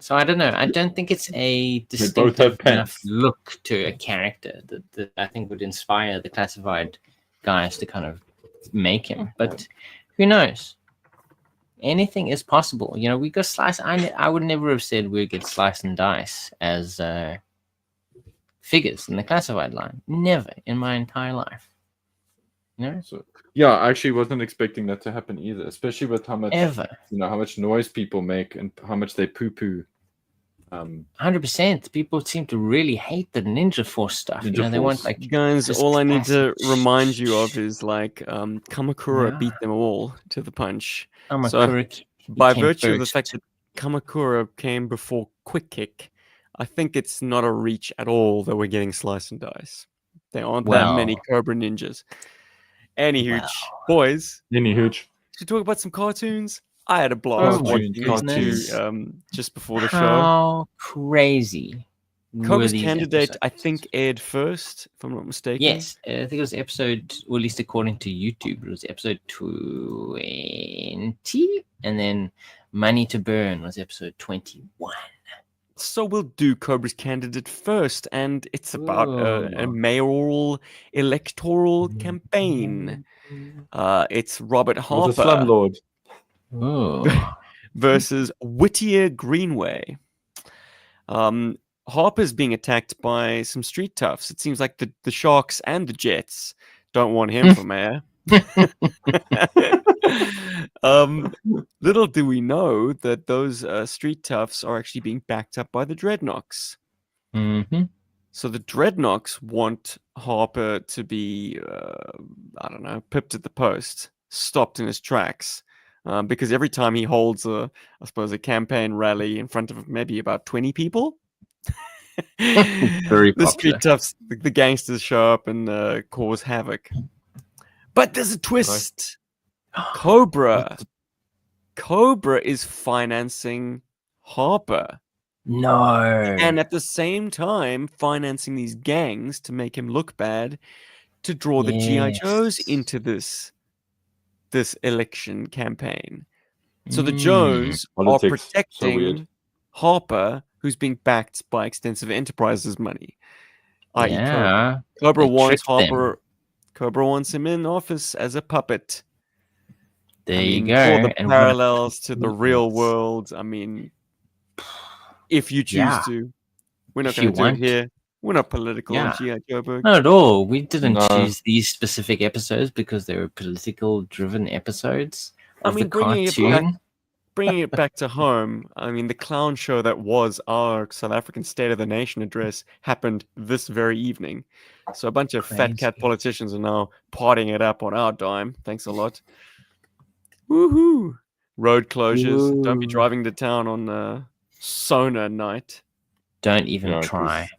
So I don't know. I don't think it's a both have distinctive enough pants. look to a character that I think would inspire the classified guys to kind of make him. But who knows? Anything is possible. You know, we got Slice. I would never have said we'd get Slice and Dice as figures in the classified line. Never in my entire life. You know? So, yeah, I actually wasn't expecting that to happen either, especially with how much Ever. how much noise people make and how much they poo-poo. 100%. People seem to really hate the Ninja Force stuff. Ninja you know, they want Force. like Guys, just all I need to classic- remind you of is like Kamakura Yeah. beat them all to the punch. Kamakura By became virtue of the first. fact that Kamakura came before Quick Kick, I think it's not a reach at all that we're getting Slice and Dice. There aren't that many Well. Cobra ninjas. Anywho, Well. boys, Any hooch. should we talk about some cartoons? I had a blast Oh my watching these goodness. two just before the show. How crazy were Cobra's these Candidate, I episodes? think, aired first, if I'm not mistaken. Yes, I think it was episode, or at least according to YouTube, it was episode 20, and then Money to Burn was episode 21. So we'll do Cobra's Candidate first, and it's about a Ooh. mayoral electoral campaign. It's Robert Was a Harper slumlord. Ooh. versus Whittier Greenway. Harper's being attacked by some street toughs. It seems like the Sharks and the Jets don't want him for mayor. Little do we know that those street toughs are actually being backed up by the Dreadnoks. Mm-hmm. So the Dreadnoks want Harper to be, I don't know, pipped at the post, stopped in his tracks. Because every time he holds I suppose, a campaign rally in front of maybe about 20 people, Very the street popular. toughs, the gangsters show up and cause havoc. But there's a twist. Cobra is financing Harper. No. And at the same time, financing these gangs to make him look bad, to draw the G.I. Joes Yes. into this election campaign. So the Mm. Joes are Politics. So protecting weird. Harper, who's being backed by Extensive Enterprises money. i.e. Cobra. Yeah. Cobra They wants tricked them. Harper. Cobra wants him in office as a puppet. There I you mean, go. draw the And what a parallels to the real coincidence. world. I mean, if you choose Yeah. to, we're not If going you to do it want. here. We're not political on Yeah. G.I. Joburg. Not at all. We didn't No. choose these specific episodes because they were political driven episodes I of mean, the bringing it cartoon. bringing it back to home, I mean, the clown show that was our South African State of the Nation address happened this very evening. So a bunch of fat cat Crazy. politicians are now partying it up on our dime. Thanks a lot. Woohoo! Road closures. Don't be Woo. driving to town on Sona night. Don't even Yeah, 'cause try.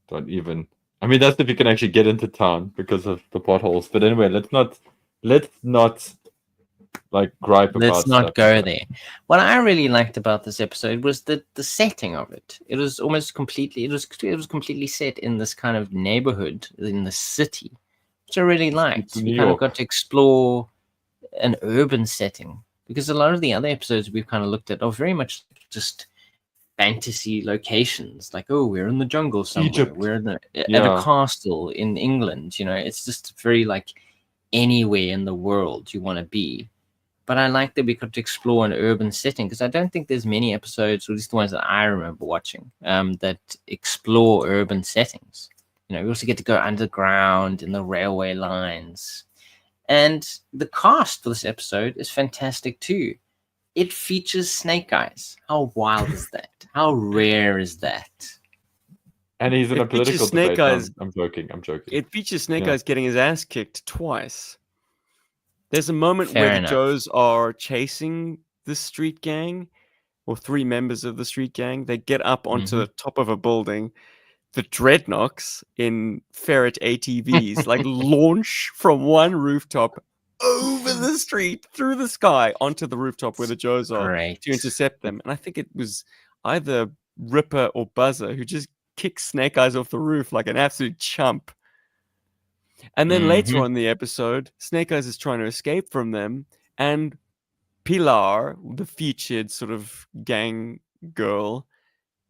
Don't even. I mean, that's if you can actually get into town because of the potholes. But anyway, let's not like gripe Let's about not stuff. go there. What I really liked about this episode was the setting of it. It was almost completely. It was completely set in this kind of neighborhood in the city, which I really liked. New We kind of York. got to explore an urban setting, because a lot of the other episodes we've kind of looked at are very much just fantasy locations, like, oh, we're in the jungle somewhere, Egypt. we're in at a Yeah. castle in England. It's just very like anywhere in the world you want to be. But I like that we got to explore an urban setting, because I don't think there's many episodes, or at least the ones that I remember watching, that explore urban settings. We also get to go underground in the railway lines. And the cast for this episode is fantastic too. It features Snake Eyes. How wild is that? How rare is that? And he's in It a political features Snake debate. No, Eyes. I'm joking. It features Snake Yeah. Eyes getting his ass kicked twice. There's a moment Fair where the enough. Joes are chasing the street gang, or three members of the street gang. They get up onto the top of a building. The Dreadnoks in ferret ATVs like launch from one rooftop over the street, through the sky, onto the rooftop where the Joes are, Great. to intercept them. And I think it was either Ripper or Buzzer who just kicked Snake Eyes off the roof like an absolute chump. And then later on in the episode, Snake Eyes is trying to escape from them, and Pilar, the featured sort of gang girl,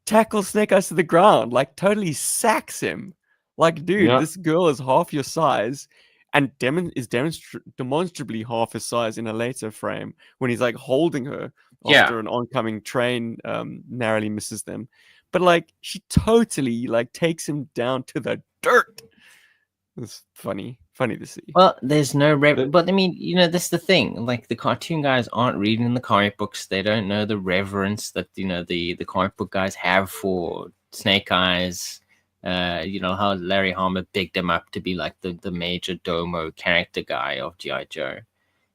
tackles Snake Eyes to the ground, like totally sacks him. Like, dude, Yeah. this girl is half your size, and is demonstrably half his size in a later frame when he's like holding her after an oncoming train narrowly misses them. But like, she totally like takes him down to the dirt. It's funny to see. Well, there's no but I mean, that's the thing. Like, the cartoon guys aren't reading the comic books. They don't know the reverence that the comic book guys have for Snake Eyes. How Larry Hama bigged him up to be like the major domo character guy of G.I. Joe.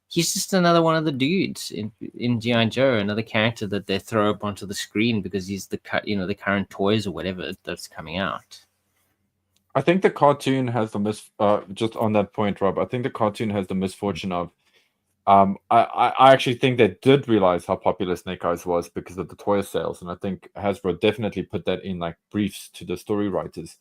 He's just another one of the dudes in G.I. Joe, another character that they throw up onto the screen because he's the current toys or whatever that's coming out. I think the cartoon has the just on that point, Rob. I think the cartoon has the misfortune of, I actually think they did realize how popular Snake Eyes was because of the toy sales, and I think Hasbro definitely put that in like briefs to the story writers.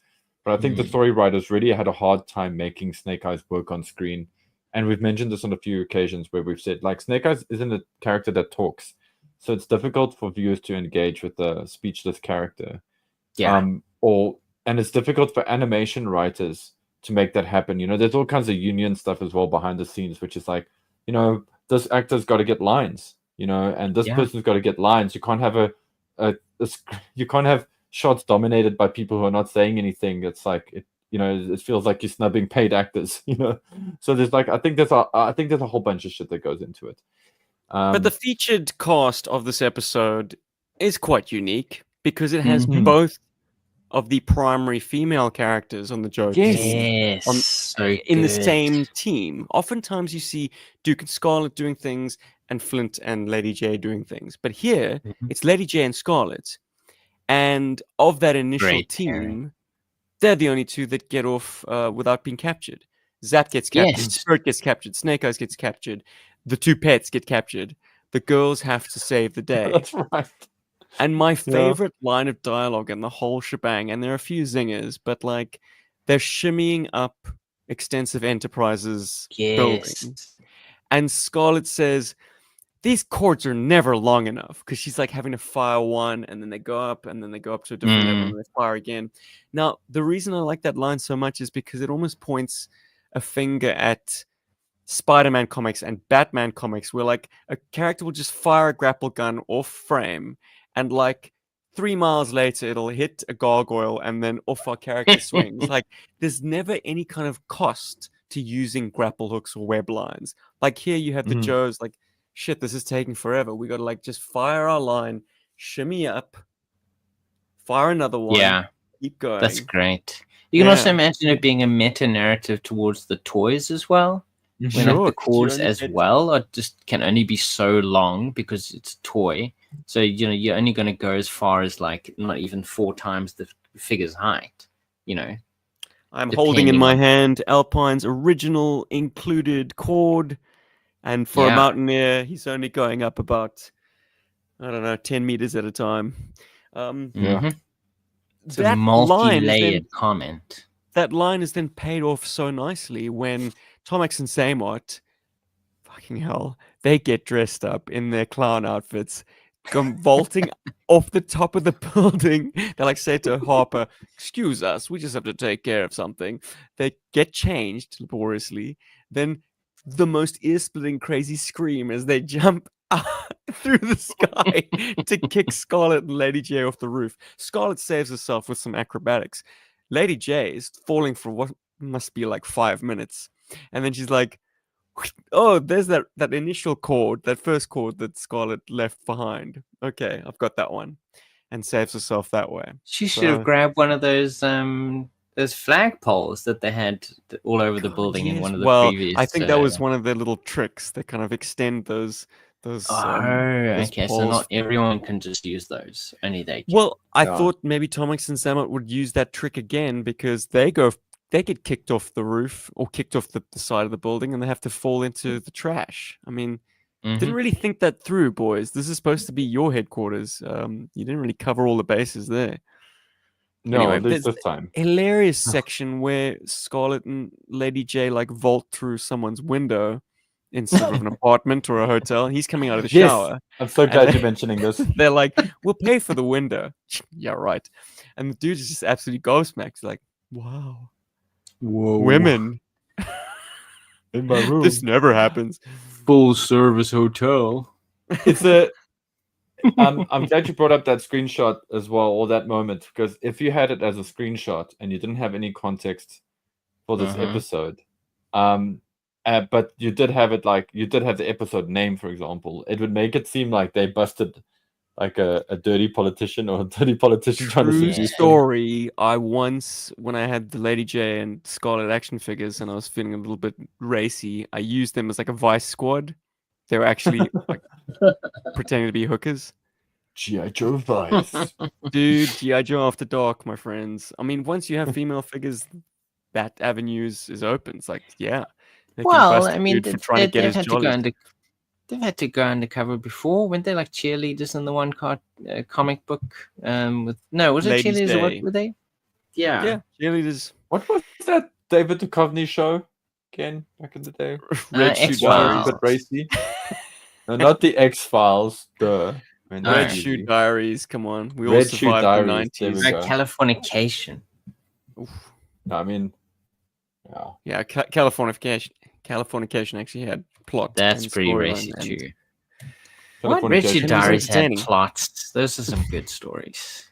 But I think the story writers really had a hard time making Snake Eyes work on screen, and we've mentioned this on a few occasions where we've said like Snake Eyes isn't a character that talks, so it's difficult for viewers to engage with the speechless character. Yeah. And it's difficult for animation writers to make that happen. There's all kinds of union stuff as well behind the scenes, which is like, this actor's got to get lines, and this person's got to get lines. You can't have you can't have shots dominated by people who are not saying anything. It's like it feels like you're snubbing paid actors, So there's like I think there's a whole bunch of shit that goes into it. But the featured cast of this episode is quite unique because it has both of the primary female characters on the Joe team in the same team. Oftentimes you see Duke and Scarlet doing things and Flint and Lady J doing things. But here, it's Lady J and Scarlet. And of that initial team, they're the only two that get off without being captured. Zap gets captured, Spirit gets captured, Snake Eyes gets captured, the two pets get captured. The girls have to save the day. That's right. And my favorite line of dialogue in the whole shebang, and there are a few zingers, but like they're shimmying up Extensive Enterprises building. And Scarlet says, these cords are never long enough, because she's like having to fire one and then they go up and then they go up to a different level and they fire again. Now, the reason I like that line so much is because it almost points a finger at Spider-Man comics and Batman comics, where like a character will just fire a grapple gun off frame, and like 3 miles later it'll hit a gargoyle and then off our character swings. Like, there's never any kind of cost to using grapple hooks or web lines. Like, here you have the Joes like shit, this is taking forever. We got to like just fire our line, shimmy up, fire another one, Yeah, keep going. that's great. You can also Yeah. imagine it being a meta narrative towards the toys as well. When like Sure, the 'cause you cords only as get- well are just can only be so long because it's a toy. So you're only going to go as far as like not even 4 times the figure's height. I'm holding in depending my on- hand Alpine's original included cord, and for a Yeah. mountaineer, he's only going up about, I don't know, 10 meters at a time. Yeah. Mhm. It's a That line is then multi-layered comment. that line is then paid off so nicely when Tomex and Samart, fucking hell, they get dressed up in their clown outfits, come vaulting off the top of the building. They like say to Harper, "Excuse us, we just have to take care of something." They get changed laboriously, then the most ear-splitting crazy scream as they jump through the sky to kick Scarlet and Lady J off the roof. Scarlet saves herself with some acrobatics. Lady J is falling for what must be like 5 minutes, and then she's like, "Oh, there's that initial chord, that first chord that Scarlet left behind. Okay, I've got that one," and saves herself that way. She should have So- grabbed one of those flagpoles that they had all over the God, building in yes. one of the Well, previous. I think that was one of their little tricks. They kind of extend those. Those okay, so poles. not everyone can just use those. Only they can. Well, I Yeah. thought maybe Tomix and Samut would use that trick again because they get kicked off the roof or kicked off the side of the building and they have to fall into the trash. I mean, Mhm. didn't really think that through, boys. This is supposed to be your headquarters. You didn't really cover all the bases there. No, Anyway, at least there's this time. hilarious section where Scarlet and Lady J like vault through someone's window in sort of an apartment or a hotel. He's coming out of the Yes. shower. I'm so And glad they- you're mentioning this. They're like, "We'll pay for the window." Yeah, right. And the dude is just absolutely gobsmacked. He's like, "Wow, Whoa. women! In my room. This never happens." Full service hotel. It's a. I'm glad you brought up that screenshot as well, or that moment, because if you had it as a screenshot and you didn't have any context for this Mhm. episode, but you did have it you did have the episode name, for example, it would make it seem like they busted like a dirty politician or a dirty politician trying to True seduce them. story. I once, when I had the Lady J and Scarlet action figures, and I was feeling a little bit racy, I used them as like a vice squad. They were actually like pretending to be hookers. G.I. Joe Vice. Dude, G.I. Joe After Dark, my friends. I mean, once you have female figures, that avenue is open. It's like, yeah. They can Well, bust I a mean, dude for trying to get his jollies. They've had to go undercover before. Weren't they like cheerleaders in the one comic book? Was it Ladies' cheerleaders? Or what Day. were they? Yeah. Yeah, cheerleaders. What was that David Duchovny show again back in the day? Red Shoe X-Files. Diaries. A bit racy. No, not the X Files. Duh. I mean, No. Red that's Shoe easy. Diaries. Come on, we all Red Shoe survived the Diaries, there we 90s. go. Californication. Oof. No, I mean, yeah. Yeah, Californication actually had plot. That's and pretty storyline racy and- too. What Californication Red Shoe It was Diaries had entertaining. plots. Those are some good stories.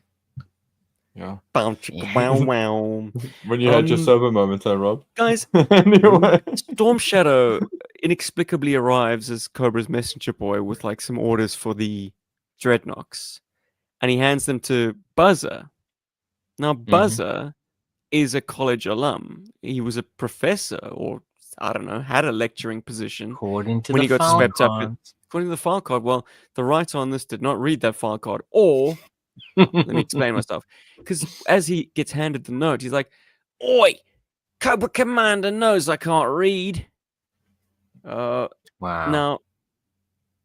Yeah. Bow, chicka, Yeah. wow, wow. When you had your Um, sober moment, huh, Rob? Guys, Anyway. Storm Shadow inexplicably arrives as Cobra's messenger boy with like some orders for the Dreadnoks, and he hands them to Buzzer. Now, Buzzer is a college alum. He was a professor, or I don't know, had a lecturing position. According to When the he got file swept up in- cards. According to the file card, well, the writer on this did not read that file card, or let me explain myself. Because as he gets handed the note, he's like, "Oi, Cobra Commander knows I can't read." Wow. Now,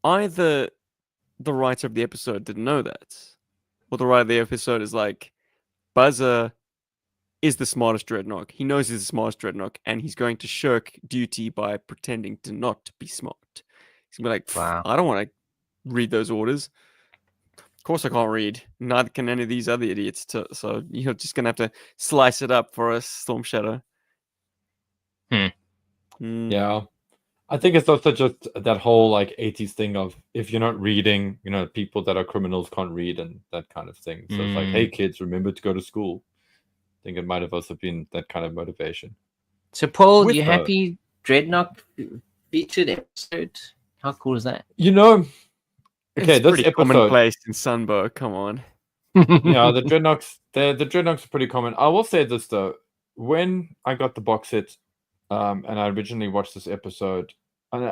either the writer of the episode didn't know that, or the writer of the episode is like, Buzzer is the smartest Dreadnought. He knows he's the smartest Dreadnought, and he's going to shirk duty by pretending to not be smart. He's gonna be like, Wow. I don't want to read those orders. Of course I can't read. Neither can any of these other idiots. So you're just gonna have to slice it up for us, Storm Shadow. Mm. Yeah. I think it's also just that whole like 80s thing of if you're not reading, people that are criminals can't read and that kind of thing. So it's like, hey kids, remember to go to school. I think it might have also been that kind of motivation. So, Paul, With you the- happy Dreadnought featured episode? How cool is that? You know, okay, It's this pretty episode, commonplace in Sunbow. Come on. yeah, the dreadnoughts, the dreadnoughts are pretty common. I will say this though, when I got the box set, and I originally watched this episode, and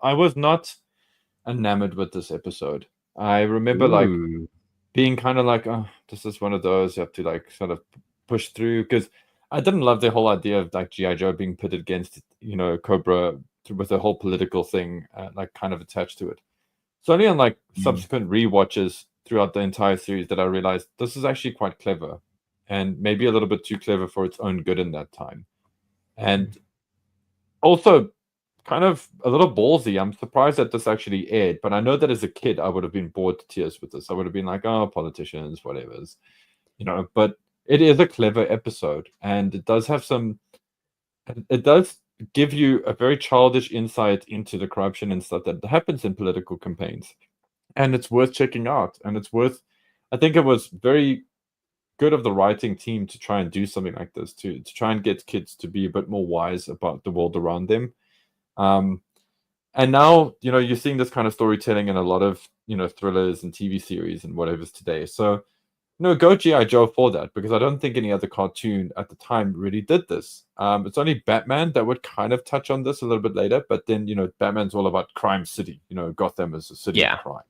I was not enamored with this episode. I remember like Ooh. being kind of like, oh, this is one of those you have to like sort of push through, because I didn't love the whole idea of like GI Joe being pitted against Cobra with the whole political thing like kind of attached to it. It's only on like subsequent rewatches throughout the entire series that I realized this is actually quite clever, and maybe a little bit too clever for its own good in that time, and also kind of a little ballsy. I'm surprised that this actually aired, but I know that as a kid I would have been bored to tears with this. I would have been like, oh, politicians, whatever's, But it is a clever episode, and it does have some. It does give you a very childish insight into the corruption and stuff that happens in political campaigns, and it's worth checking out. And it's worth. I think it was very good of the writing team to try and do something like this to try and get kids to be a bit more wise about the world around them. And now, you're seeing this kind of storytelling in a lot of, thrillers and TV series and whatever's today. So, go G.I. Joe for that, because I don't think any other cartoon at the time really did this. It's only Batman that would kind of touch on this a little bit later, but then, Batman's all about crime city, Gotham is a city of crime.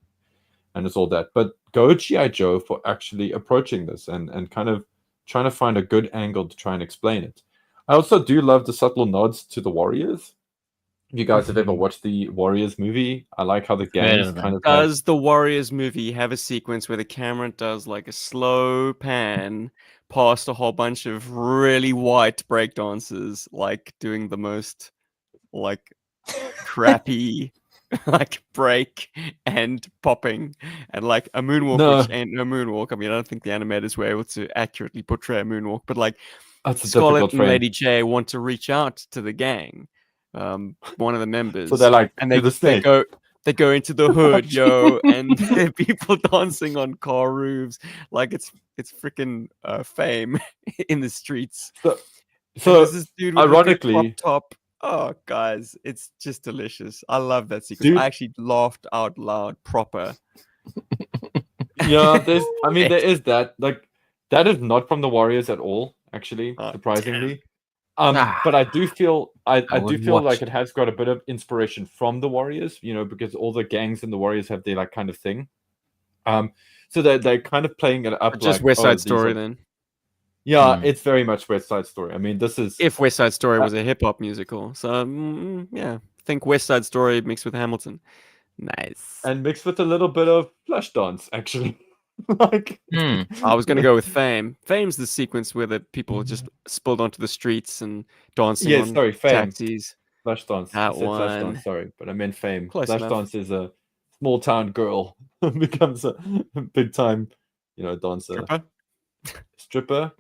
And it's all that. But go G.I. Joe for actually approaching this and kind of trying to find a good angle to try and explain it. I also do love the subtle nods to the Warriors. If you guys have ever watched the Warriors movie, I like how the gangs kind of Does the Warriors movie have a sequence where the camera does like a slow pan past a whole bunch of really white breakdancers, like doing the most like crappy like break and popping and like a moonwalk, No. which ain't no moonwalk. I mean, I don't think the animators were able to accurately portray a moonwalk, but like That's a Scarlett difficult and frame. Lady J want to reach out to the gang. One of the members. So they're like, and do the snake. they go into the hood, yo, and there are people dancing on car roofs like it's freaking Fame in the streets. So there's this dude with ironically, a crop top. Oh, guys, it's just delicious. I love that sequence. I actually laughed out loud, proper. Yeah, there is that. Like, that is not from the Warriors at all, actually, surprisingly. But I do feel like it has got a bit of inspiration from the Warriors, because all the gangs in the Warriors have their like kind of thing. So they're kind of playing it up just like West Side Story then. Yeah, it's very much West Side Story. I mean, this is if West Side Story was a hip hop musical. So yeah, think West Side Story mixed with Hamilton. Nice. And mixed with a little bit of Flashdance, actually. Like, I was gonna go with Fame. Fame's the sequence where the people just spilled onto the streets and dancing on taxis. Flashdance. That I said one. Flashdance, sorry, but I meant Fame. Close Flashdance is a small town girl becomes a big time, dancer. Stripper?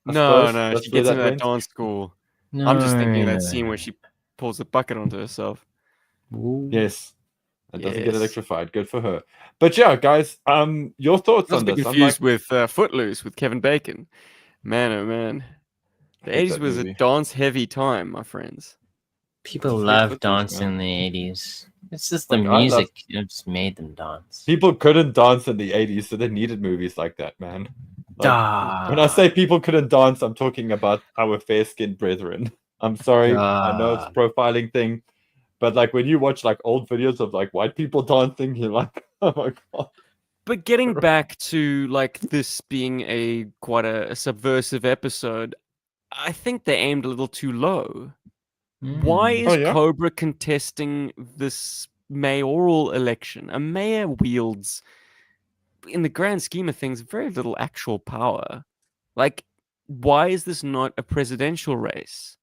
No, she gets into that dance school. No, I'm just thinking of that scene where she pulls the bucket onto herself. Ooh. Yes. It doesn't get electrified. Good for her. But yeah, guys, your thoughts on this? Confused with Footloose with Kevin Bacon. Man, oh man. The 80s was a dance-heavy time, my friends. People love dance in the 80s. It's just the music that just made them dance. People couldn't dance in the 80s, so they needed movies like that, man. Like, when I say people couldn't dance, I'm talking about our fair-skinned brethren. I'm sorry, I know it's a profiling thing, but like when you watch like old videos of like white people dancing, you're like, oh my god. But getting back to like this being quite a subversive episode, I think they aimed a little too low. Why is Cobra contesting this mayoral election? A mayor wields, in the grand scheme of things, very little actual power. Like, why is this not a presidential race?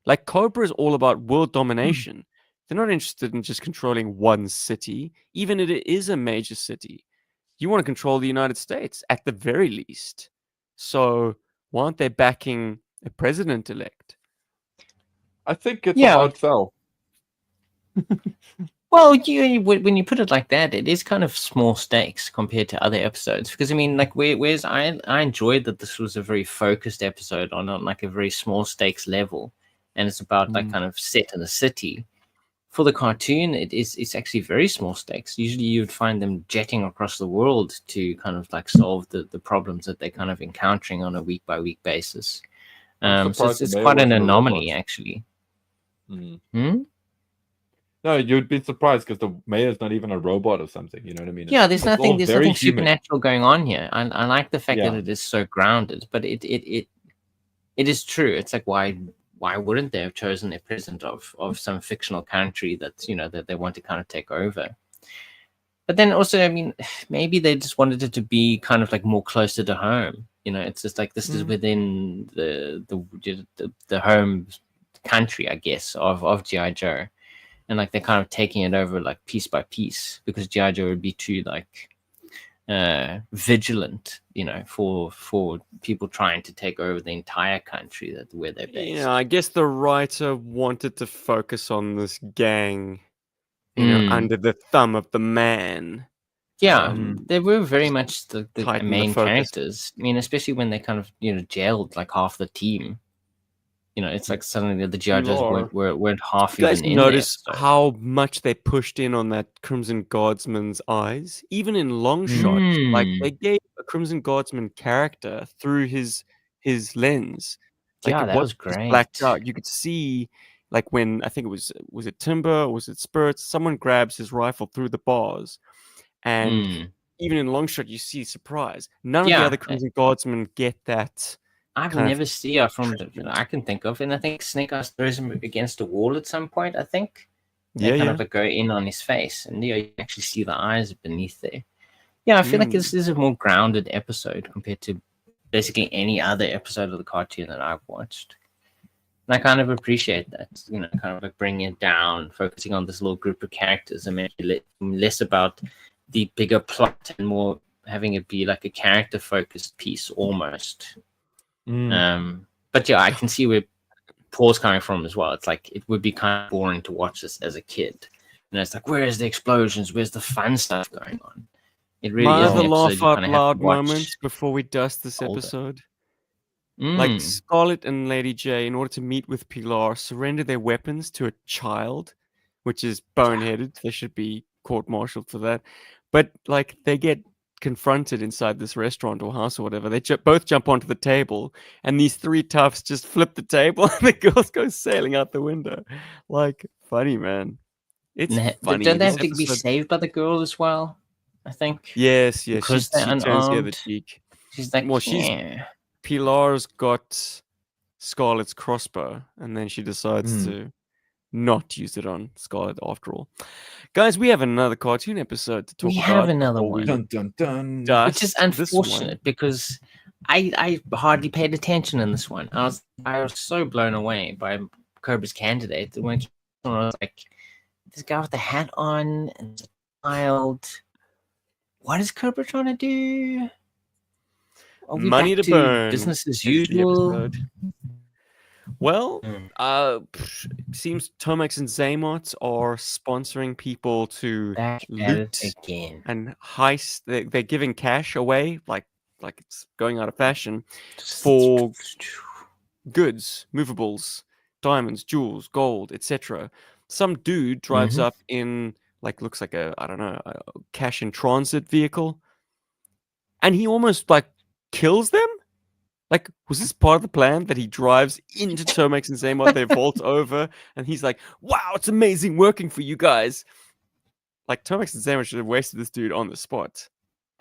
Like, Cobra is all about world domination. They're not interested in just controlling one city, even if it is a major city. You want to control the United States, at the very least. So, why aren't they backing a president-elect? I think it's a hard sell. Well, when you put it like that, it is kind of small stakes compared to other episodes. Because I mean, like, whereas I enjoyed that this was a very focused episode on like a very small stakes level, and it's about like kind of set in a city. for the cartoon, it's actually very small stakes. Usually, you'd find them jetting across the world to kind of like solve the problems that they're kind of encountering on a week by week basis. I'm So surprised the it's mayor quite an wasn't a anomaly, robot. actually. Mm. Hmm? No, you'd be surprised because the mayor's not even a robot or something. You know what I mean? Yeah, there's It's all nothing very human. supernatural going on here. I like the fact that Yeah. it is so grounded, but it is true. It's like why wouldn't they have chosen a president of some fictional country that that they want to kind of take over? But then also, I mean, maybe they just wanted it to be kind of like more closer to home. It's just like this is within the home country, I guess, of G.I. Joe. And like they're kind of taking it over like piece by piece because G.I. Joe would be too like vigilant, for people trying to take over the entire country where they're based. Yeah, I guess the writer wanted to focus on this gang, Mm. under the thumb of the man. Yeah, they were very much the tighten the main focus. characters. I mean, especially when they kind of jailed like half the team. It's like suddenly the G.I. Joes weren't half You guys even in notice there. So. how much they pushed in on that Crimson Guardsman's eyes, even in long shot. Like they gave a Crimson Guardsman character through his lens. Like Yeah, it that was wasn't just blacked great. out. You could see, like when I think was it Timber or was it Spirits? Someone grabs his rifle through the bars, and even in long shot, you see surprise. None of the other Crimson Guardsmen get that. I've kind of never seen her from treatment. I can think of, and I think Snake Eyes throws him against a wall at some point. I think they Yeah, kind yeah. of like go in on his face, and you actually see the eyes beneath there. Yeah, I feel like this is a more grounded episode compared to basically any other episode of the cartoon that I've watched. And I kind of appreciate that, kind of like bringing it down, focusing on this little group of characters, and maybe less about the bigger plot and more having it be like a character focused piece almost. But yeah, I can see where Paul's coming from as well. It's like it would be kind of boring to watch this as a kid. It's like, where's the explosions? Where's the fun stuff going on? It really is the an episode laugh you out kind of have loud to watch. moments before we dust this older. episode. Like Scarlet and Lady J, in order to meet with Pilar, surrender their weapons to a child, which is boneheaded. They should be court-martialed for that. But like they get confronted inside this restaurant or house or whatever. They both jump onto the table, and these three toughs just flip the table, and the girls go sailing out the window. Like funny, man. It's funny. Don't they This have to be episode- saved by the girl as well? I think. Yes, Because she they're turns the other unarmed. cheek. She's like, Well, she's yeah. Pilar's got Scarlet's crossbow, and then she decides to not use it on Scarlet after all. Guys, we have another cartoon episode to talk about. We have another one. Dun, dun, dun. Which is unfortunate because I hardly paid attention in this one. I was so blown away by Cobra's candidate. When I was like, this guy with the hat on and the child. What is Cobra trying to do? Are we Money back to burn. business as is the usual. episode. Well, seems Tomax and Zaymot are sponsoring people to Back at loot it again. and heist. They're giving cash away, like it's going out of fashion, for goods, movables, diamonds, jewels, gold, etc. Some dude drives up in looks like a cash in transit vehicle, and he almost kills them. Like, was this part of the plan that he drives into Tomax and Zaymot, they vault over, and he's like, wow, it's amazing working for you guys. Like, Tomax and Zaymot should have wasted this dude on the spot.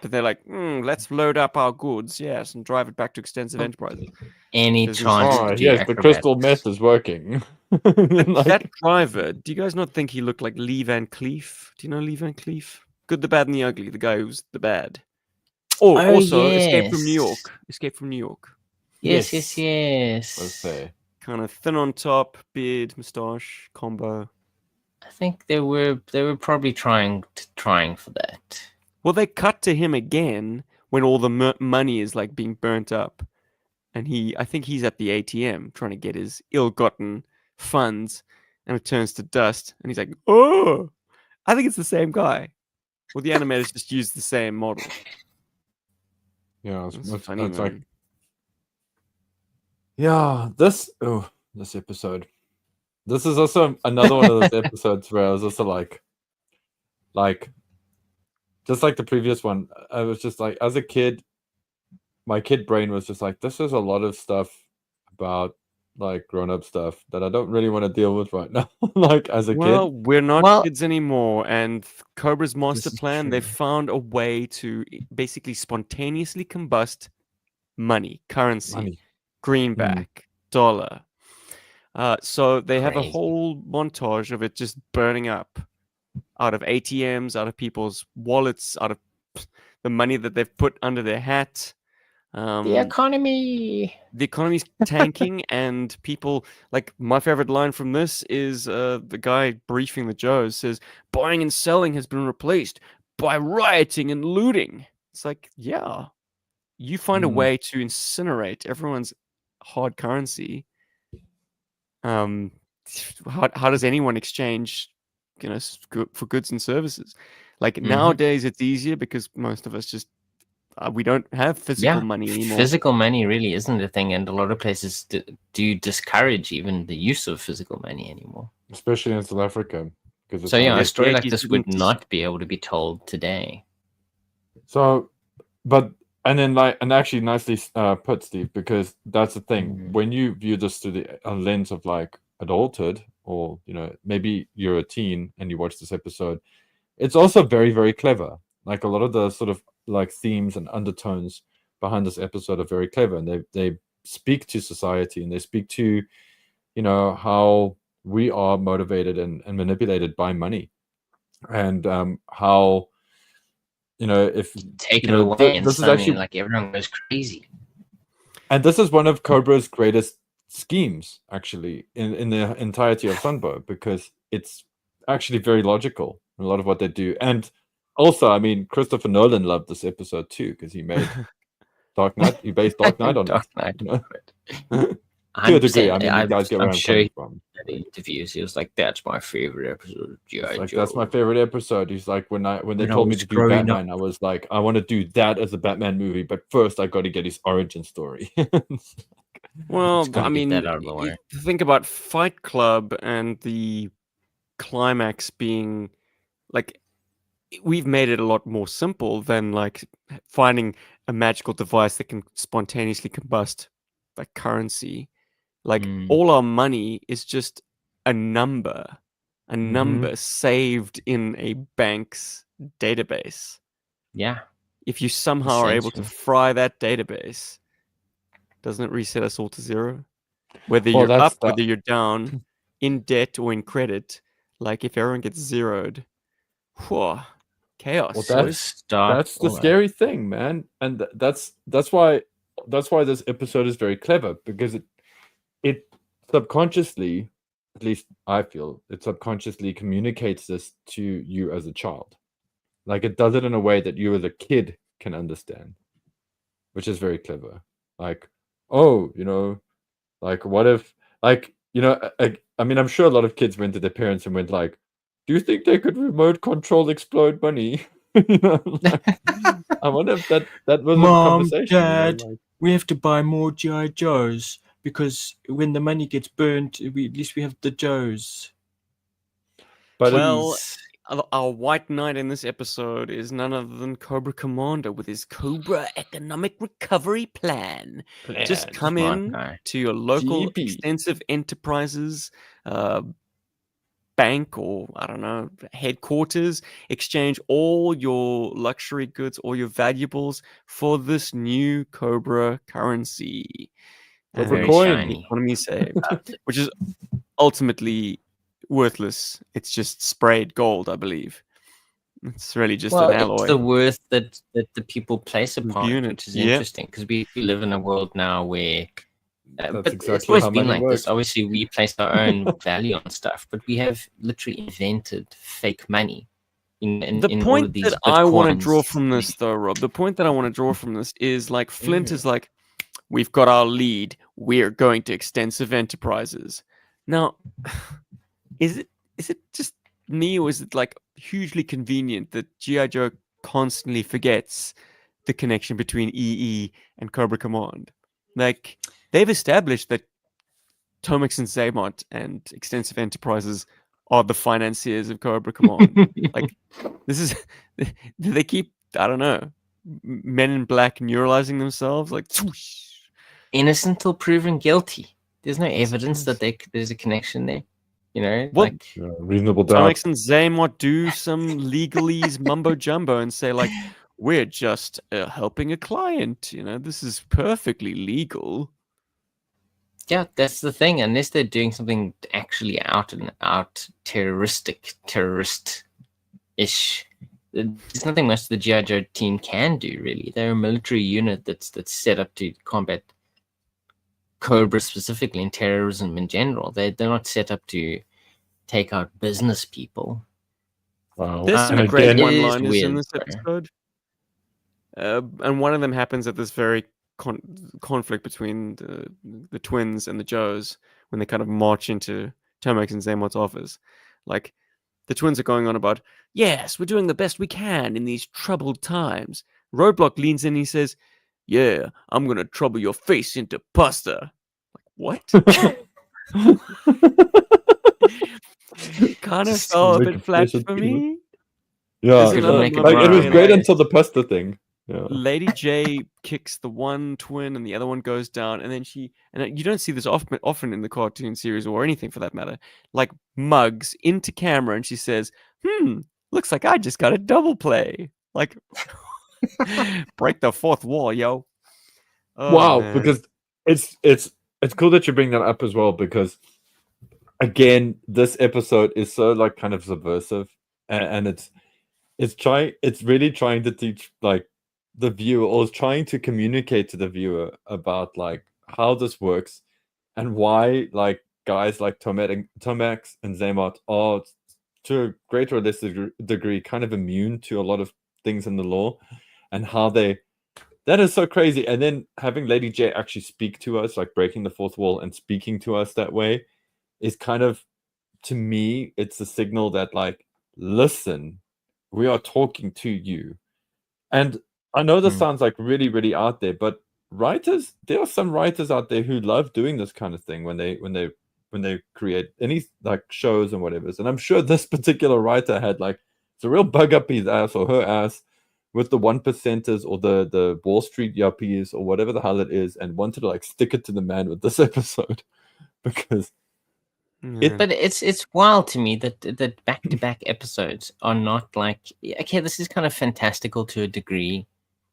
But they're like, let's load up our goods, yes, and drive it back to Extensive Enterprises. Any chance to do yes, the crystal meth is working. That driver, do you guys not think he looked like Lee Van Cleef? Do you know Lee Van Cleef? Good, the Bad, and the Ugly, the guy who's the bad. Oh, also, Escape from New York. Escape from New York. Yes. Let's say. Kind of thin on top, beard, moustache, combo. I think they were probably trying for that. Well, they cut to him again when all the money is being burnt up, and I think he's at the ATM trying to get his ill-gotten funds, and it turns to dust, and he's like, "Oh!" I think it's the same guy. Well, the animators just used the same model. Yeah, it's funny, it's man. Yeah, this episode. This is also another one of those episodes where I was also like, just like the previous one, I was just like, as a kid, my kid brain was just like, this is a lot of stuff about like grown-up stuff that I don't really want to deal with right now. Like as a Well, kid. we're not Well- kids anymore, and Cobra's master is plan, they've true. found a way to basically spontaneously combust money, currency, Money. greenback, dollar. So they have a Crazy. whole montage of it just burning up out of ATMs, out of people's wallets, out of the money that they've put under their hat. The economy. The economy's tanking, and people like my favorite line from this is the guy briefing the Joes says, "Buying and selling has been replaced by rioting and looting." It's like, yeah, you find a way to incinerate everyone's hard currency. How does anyone exchange, for goods and services? Like nowadays, it's easier because most of us just we don't have physical money anymore. Physical money really isn't a thing, and a lot of places do discourage even the use of physical money anymore. Especially in South Africa. So yeah, a Yes, story like Yankees this would didn't- not be able to be told today. So, but and then and actually nicely put, Steve, because that's the thing. When you view this through the lens of like adulthood, or maybe you're a teen and you watch this episode, it's also very, very clever. Like a lot of the sort of like themes and undertones behind this episode are very clever, and they speak to society, and they speak to how we are motivated and manipulated by money, and how if Take it away, and this is suddenly actually, like everyone goes crazy. and this is one of Cobra's greatest schemes, actually, in the entirety of Sunbow, because it's actually very logical in a lot of what they do. And also, I mean, Christopher Nolan loved this episode too, because he made Dark Knight. He based Dark Knight on Dark it. Knight. To a degree. I mean, you guys get where I'm sure coming from. in the interviews, he was like, "That's my favorite episode of G.I. Like, Joe." that's my favorite episode. He's like, when they When I told me was to do growing Batman, I was like, I want to do that as a Batman movie, but first I got to get his origin story. Well, gotta I get mean, that out of the way. think about Fight Club and the climax being like we've made it a lot more simple than like finding a magical device that can spontaneously combust like currency. Like all our money is just a number saved in a bank's database. Yeah. If you somehow are able to Essentially. fry that database, doesn't it reset us all to zero? Whether Well, you're that's up, the- whether you're down, in debt or in credit, like if everyone gets zeroed, whew, chaos. Well, That's that's the scary thing, man, and that's why this episode is very clever, because it subconsciously, at least I feel, it subconsciously communicates this to you as a child. Like it does it in a way that you as a kid can understand, which is very clever. Like, oh, like what if, like, I mean, I'm sure a lot of kids went to their parents and went like, "Do you think they could remote control explode money?" Like, I wonder if that was a conversation. Dad, we have to buy more G.I. Joes because when the money gets burnt, at least we have the Joes. But Well, our white knight in this episode is none other than Cobra Commander with his Cobra Economic Recovery Plan. Just come Smart in guy. to your local GEP. extensive enterprises bank, or I don't know, headquarters, exchange all your luxury goods, all your valuables for this new Cobra currency. Cobra And coin. the economy saved, which is ultimately worthless. It's just sprayed gold, I believe. It's really just an alloy. It's the worth that the people place upon Viewing it, it, which is yep. interesting because we live in a world now where. That's but it's exactly always how been money like this. works. Obviously, we place our own value on stuff, but we have literally invented fake money. In The all of point these that I want to bitcoins. draw from this, though, Rob, the point that I want to draw from this is like Flint is like, we've got our lead. We're going to extensive enterprises. Now, is it just me, or is it like hugely convenient that G.I. Joe constantly forgets the connection between EE and Cobra Command? Like they've established that Tomix and Zaymot and Extensive Enterprises are the financiers of Cobra. Come on, like this is. Do they keep? I don't know. Men in Black neuralizing themselves like. Swoosh. Innocent till proven guilty. There's no Yes, evidence yes. that there's a connection there. You know, Well, like reasonable doubt. Tomix and Zaymot do some legalese mumbo jumbo and say like, we're just helping a client. You know, this is perfectly legal. yeah, that's the thing. Unless they're doing something actually out and out terrorist-ish, there's nothing much the GI Joe team can do. Really, they're a military unit that's set up to combat Cobra specifically and terrorism in general. They're not set up to take out business people. Wow. There's some And great again, It is one-liners in weird, this though. episode. And one of them happens at this very conflict between the twins and the Joes when they kind of march into Tomek and Zaymot's office. Like, the twins are going on about, yes, we're doing the best we can in these troubled times. Roadblock leans in and he says, yeah, I'm going to trouble your face into pasta. Like, what? Kind of Just fell a make bit it flat face for into- me. Yeah, There's Couldn't another make it moment like it was rhyme. great where until the pasta thing. Yeah. Lady J kicks the one twin and the other one goes down, and then you don't see this often in the cartoon series or anything for that matter, like mugs into camera and she says, looks like I just got a double play. Like, break the fourth wall, yo. Oh, Wow, man. because it's cool that you bring that up as well, because again, this episode is so like kind of subversive, and it's really trying to teach like the viewer, or is trying to communicate to the viewer about like how this works and why like guys like Tomax and Zaymot are to a greater or lesser degree kind of immune to a lot of things in the law, and how that is so crazy. And then having Lady J actually speak to us, like breaking the fourth wall and speaking to us that way, is kind of, to me, it's a signal that like, listen, we are talking to you. And I know this sounds like really, really out there, but there are some writers out there who love doing this kind of thing when they create any like shows and whatever. And I'm sure this particular writer had like, it's a real bug up his ass or her ass with the 1%ers or the Wall Street yuppies or whatever the hell it is, and wanted to like stick it to the man with this episode. Because But it's wild to me that back-to-back episodes are not like, okay, this is kind of fantastical to a degree,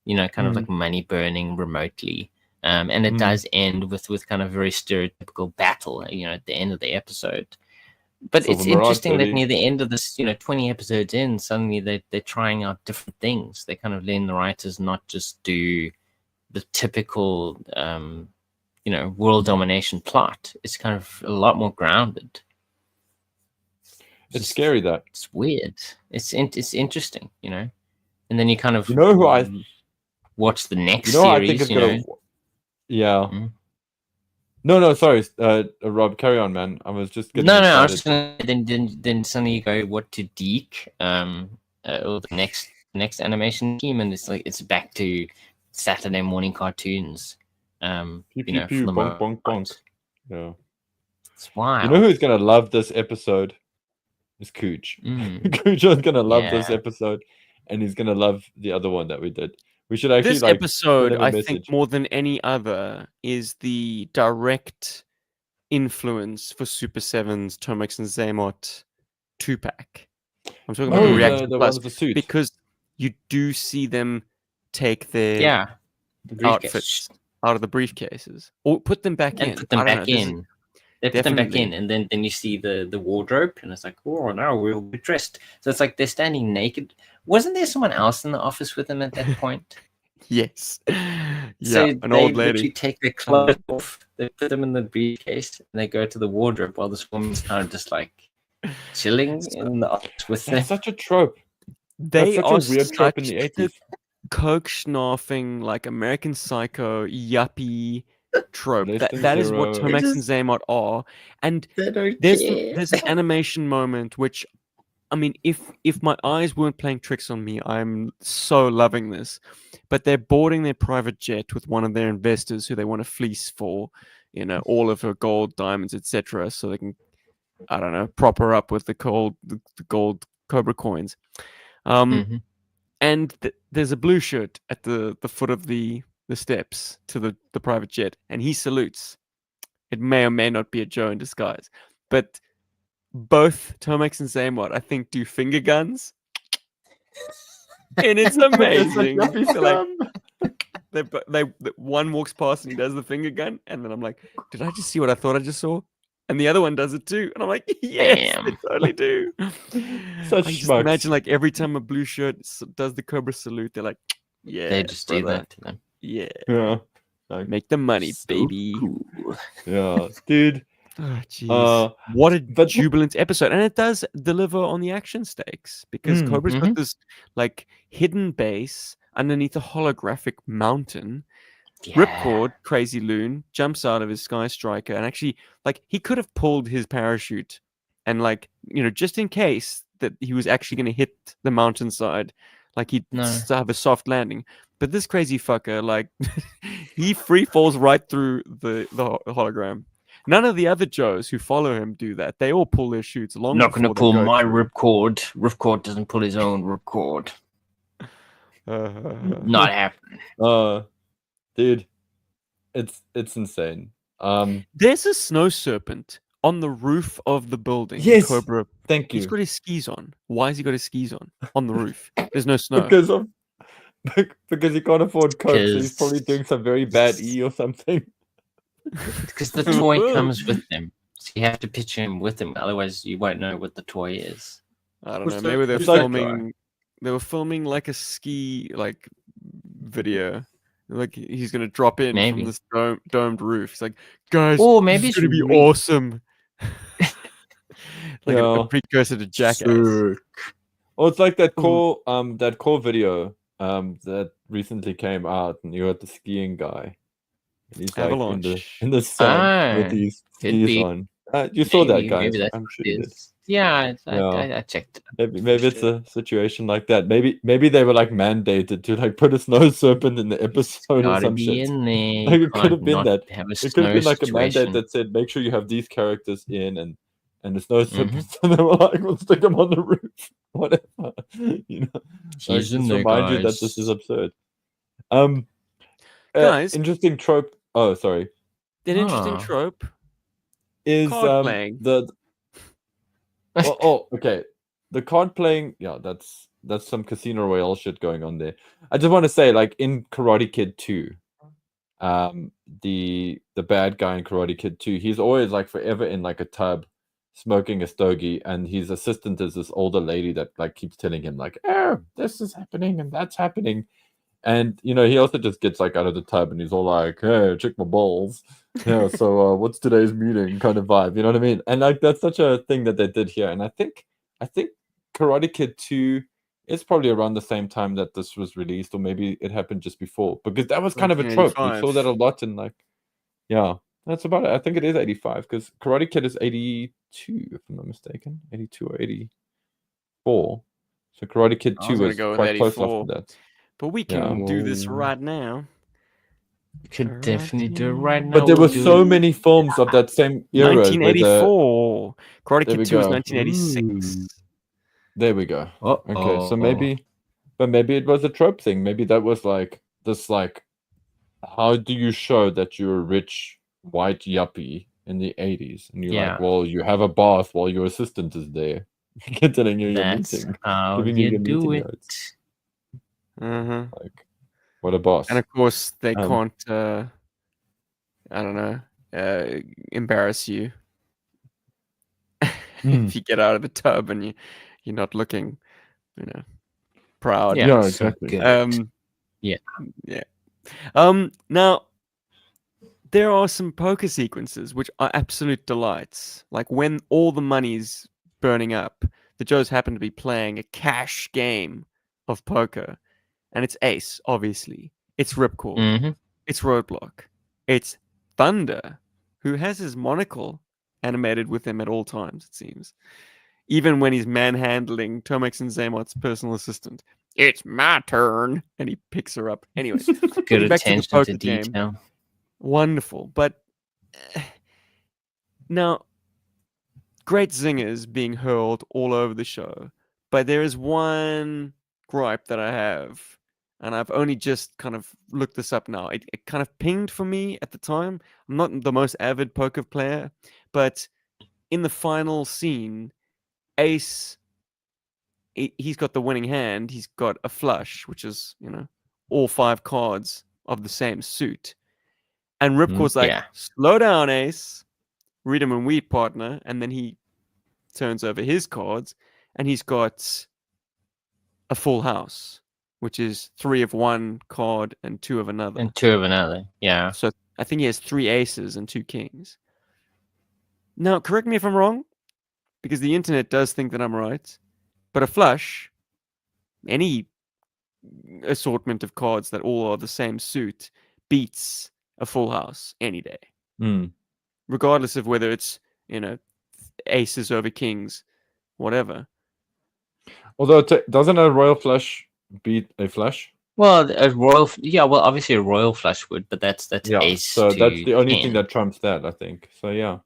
you know, kind of like money burning remotely, and it does end with kind of very stereotypical battle, you know, at the end of the episode. But Silver it's Mirage, interesting that baby. near the end of this, you know, 20 episodes in, suddenly they're trying out different things. They're kind of letting the writers not just do the typical you know, world domination plot. It's kind of a lot more grounded. it's scary that. It's weird. It's interesting, you know. And then you kind of You know who I watch the next you know I series. think it's You gonna know, yeah. Mm. No, sorry, Rob, carry on, man. I was just getting no. I was excited. just gonna then suddenly you go what to Deke, or the next animation team, and it's like it's back to Saturday morning cartoons. Pew, You pew, know, pew, for the bonk, bonk, most bonk. part. Yeah. It's wild. You know who's gonna love this episode? Is Cooch. Cooch is gonna love this Yeah. episode, and he's gonna love the other one that we did. We should actually This like episode, send him a I message. think, more than any other, is the direct influence for Super 7's Tomex and Zaymot 2-pack. I'm talking about Oh, the Reaction the one Plus, with the suit. because you do see them take their Yeah. The briefcase. outfits out of the briefcases or put them back in. And put them I don't back know, this is- in. They put them back in, definitely. and then you see the wardrobe, and it's like, oh, now we'll be dressed. So it's like they're standing naked. Wasn't there someone else in the office with them at that point? Yes. So Yeah, an they old literally lady. take their clothes off, they put them in the briefcase, and they go to the wardrobe while this woman's kind of just like chilling in the office with them. That's such a trope. They That's are such a weird trope in such the 80s. coke schnaufing, like American Psycho, yuppie trope. Less than That is what zero. Tomex and Zaymot are. And They don't there's care. an animation moment which I mean, if my eyes weren't playing tricks on me, I'm so loving this. But they're boarding their private jet with one of their investors who they want to fleece for, all of her gold, diamonds, etc., so they can, I don't know, prop her up with the gold Cobra coins. Mhm. And there's a blue shirt at the foot of the steps to the private jet, and he salutes. It may or may not be a Joe in disguise, but both Tomax and Zaymot, I think, do finger guns, and it's amazing. Yuppie They're like, scum. one walks past and he does the finger gun, and then I'm like, did I just see what I thought I just saw? And the other one does it too, and I'm like, yes, they Damn. totally do. Such I just schmucks. imagine like every time a blue shirt does the Cobra salute, they're like, yeah, They just do brother. that to them. Yeah, Yeah. Like, make the money, So baby. cool. yeah, dude. Oh, jeez. What a but- jubilant episode. And it does deliver on the action stakes because Cobra's got Mhm. this like hidden base underneath a holographic mountain. Yeah. Ripcord, Crazy Loon, jumps out of his Sky Striker and actually, like, he could have pulled his parachute and, like, just in case that he was actually going to hit the mountainside, like, he'd No. have a soft landing. But this crazy fucker, like, he free falls right through the hologram. None of the other Joes who follow him do that. They all pull their chutes long Not going to before they pull go my through. ripcord. Ripcord doesn't pull his own ripcord. Not happening. Dude, it's insane. There's a snow serpent on the roof of the building. Yes. Cobra. Thank He's you. got his skis on. Why has he got his skis on the roof? There's no snow. Because he can't afford coke, so he's Because- probably doing some very bad E or something. Because the toy comes with them. So you have to picture him with him. Otherwise, you won't know what the toy is. I don't Who's know. the- Maybe they're who's that guy? filming. They were filming like a ski video. Like he's gonna drop in Maybe. from this domed roof. He's like, guys, Or maybe this is gonna it's be awesome. Like a Yeah. precursor to Jackass. Sick. Oh, it's like that Ooh. core video that recently came out, and you got the skiing guy. And he's like Avalanche. in the sun Ah, with these could skis be. on. You saw that, Maybe guys. that's I'm what sure it you did. is. Yeah, Yeah. I checked. Maybe it's a situation like that. Maybe they were like mandated to like put a snow serpent in the episode or Gotta some be shit. in there. Like, You it could have can't been not that. Have a It could have been snow like a mandate situation. that said, make sure you have these characters in and the snow Mhm. serpents. And they were like, we'll stick them on the roof. Whatever. You know, He's like, in just there, remind you that guys. this is absurd. Guys. Interesting trope. Oh, sorry. An interesting Ah. trope. Is Card playing. okay. The card playing, yeah, that's some Casino Royale shit going on there. I just want to say, like in Karate Kid 2, the bad guy in Karate Kid 2, he's always like forever in like a tub smoking a stogie, and his assistant is this older lady that like keeps telling him like, oh, this is happening and that's happening. And he also just gets like out of the tub and he's all like, hey, check my balls. Yeah, so what's today's meeting kind of vibe, you know what I mean? And like that's such a thing that they did here. And I think Karate Kid 2 is probably around the same time that this was released, or maybe it happened just before, because that was kind of a trope. We saw that a lot in like, yeah, that's about it. I think it is 85 because Karate Kid is 82, if I'm not mistaken, 82 or 84. So Karate Kid 2 was go with quite close 84. after that. But we Yeah. can do this right now. You could definitely do it right now. But there We'll were do so it. many films of that same era. where the- 1984. Karate There Kid we 2 was go. 1986. There we go. Okay, so Uh-oh. maybe it was a trope thing. Maybe that was like this, like, how do you show that you're a rich white yuppie in the 80s? And you're like, Yeah. well, you have a boss while your assistant is there, telling you your That's meeting, how giving you you your do meeting it. notes. Uh-huh. Like, what a boss. And of course, they Um, can't, I don't know, embarrass you if you get out of the tub and you're not looking, proud. Yeah, Yeah, so exactly. good. Yeah. Yeah. Now there are some poker sequences which are absolute delights. Like when all the money's burning up, the Joes happen to be playing a cash game of poker, and it's Ace, obviously. It's Ripcord. Mhm. It's Roadblock. It's Thunder, who has his monocle animated with him at all times, it seems. even when he's manhandling Tomex and Zaymot's personal assistant. It's my turn, and he picks her up. Anyways, Good getting back to the attention poker to game. detail. Wonderful, but now great zingers being hurled all over the show, but there is one gripe that I have, and I've only just kind of looked this up now. It kind of pinged for me at the time. I'm not the most avid poker player, but in the final scene, Ace, he's got the winning hand. He's got a flush, which is, all 5 cards of the same suit. And Ripcore's like, yeah. slow down, Ace. Read him and weep, partner. And then he turns over his cards, and he's got a full house, which is 3 of one card and 2 of another. And 2 of another. Yeah. So I think he has 3 aces and 2 kings. Now, correct me if I'm wrong, because the internet does think that I'm right. But a flush, any assortment of cards that all are the same suit, beats a full house any day. Regardless of whether it's, aces over kings, whatever. Although, doesn't a royal flush beat a flush? Well, a royal, well, obviously a royal flush would, but that's Yeah, ace so to that's the only 10. thing that trumps that, I think. So, yeah.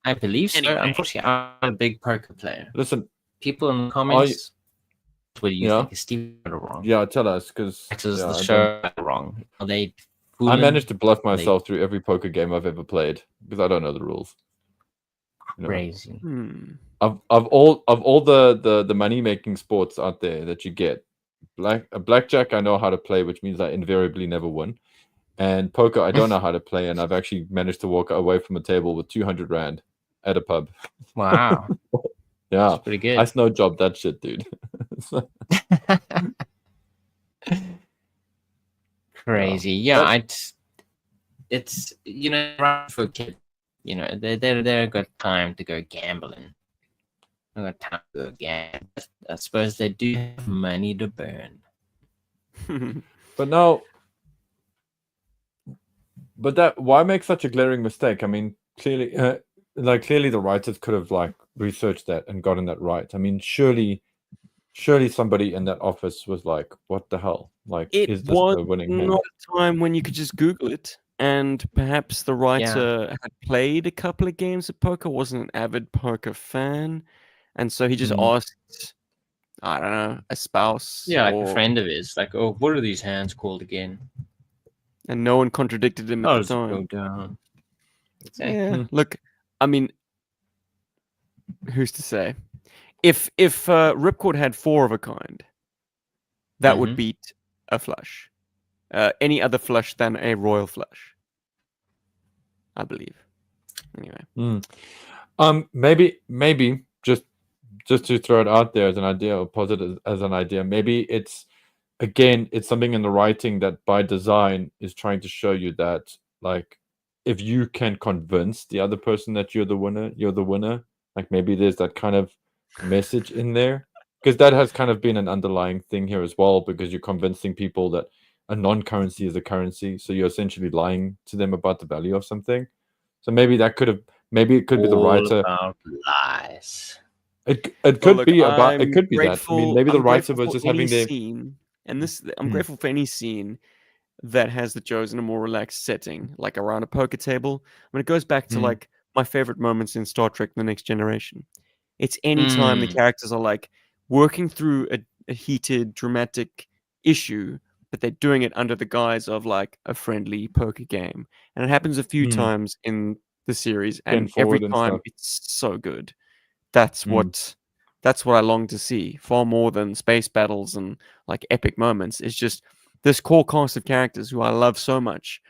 I believe so. Anyway. Unfortunately, I'm a big poker player. Listen, People in the comments, what do you Yeah. think? Is Steve got it wrong? yeah, tell us, because Is the show wrong? Are they I fooling? managed to bluff myself through every poker game I've ever played because I don't know the rules. Crazy. Of all the money making sports out there that you get, blackjack I know how to play, which means I invariably never win. And poker I don't know how to play, and I've actually managed to walk away from a table with 200 rand at a pub. Wow. Yeah, That's pretty good. I snow job that shit, dude. Crazy. Yeah, it's right for kids. They got time to go gambling. They got time to go gamble. I suppose they do have money to burn. But now, why make such a glaring mistake? I mean, clearly the writers could have researched that and gotten that right. I mean, surely somebody in that office was like, "What the hell? It is this was the winning hand?" not a time when you could just Google it, and perhaps the writer had played a couple of games of poker, wasn't an avid poker fan, and so he just asked, I don't know, a spouse, Yeah, like a friend of his. Like, oh, what are these hands called again? and no one contradicted him How at does the it time. go down? Yeah, look, I mean, who's to say? If Ripcord had 4 of a kind, that would beat a flush. Any other flush than a royal flush, I believe. Anyway. Maybe just to throw it out there as an idea, or posit it as an idea, maybe it's something in the writing that by design is trying to show you that, if you can convince the other person that you're the winner. Maybe there's that kind of message in there, because that has kind of been an underlying thing here as well, because you're convincing people that a non-currency is a currency, so you're essentially lying to them about the value of something. So maybe it could be the writer. About lies. It could be about. It could be that. I mean, maybe the writer was just having their scene, and this. I'm grateful for any scene that has the Joes in a more relaxed setting, like around a poker table. When it goes back to my favorite moments in Star Trek: The Next Generation, it's any time the characters are working through a heated, dramatic issue, but they're doing it under the guise of a friendly poker game, and it happens a few times in the series, and every time it's so good. That's what I long to see, far more than space battles and epic moments. It's just this core cast of characters who I love so much,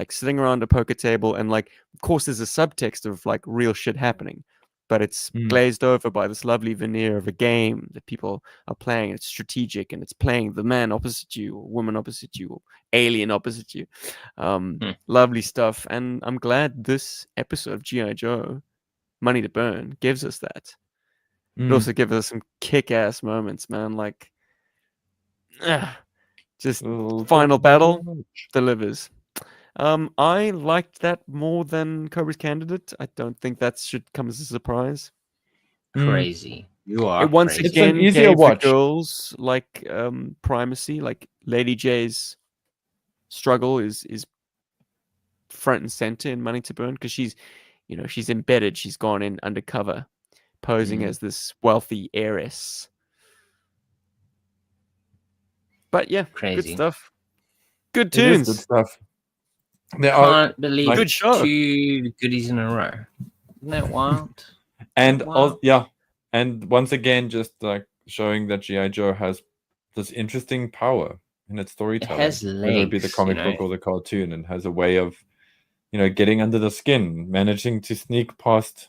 sitting around a poker table, and of course there's a subtext of real shit happening, but it's glazed over by this lovely veneer of a game that people are playing. It's strategic, and it's playing the man opposite you, or woman opposite you, or alien opposite you. Lovely stuff, and I'm glad this episode of G.I. Joe Money to Burn gives us that. It also gives us some kick-ass moments, man. Just final battle delivers. I liked that more than Cobra's Candidate. I don't think that should come as a surprise. Crazy. You are It once crazy. It's an again easier gave watch. the girls like primacy. Like Lady J's struggle is front and center in Money to Burn because she's, she's embedded. She's gone in undercover, posing as this wealthy heiress. But yeah, Crazy. good stuff. Good It is tunes. good stuff. There are, Can't believe like- Good show. 2 goodies in a row. Isn't that wild? and Wow. and once again, just like showing that GI Joe has this interesting power in its storytelling, has whether it be the legs, comic you know? book or the cartoon, and has a way of, getting under the skin, managing to sneak past,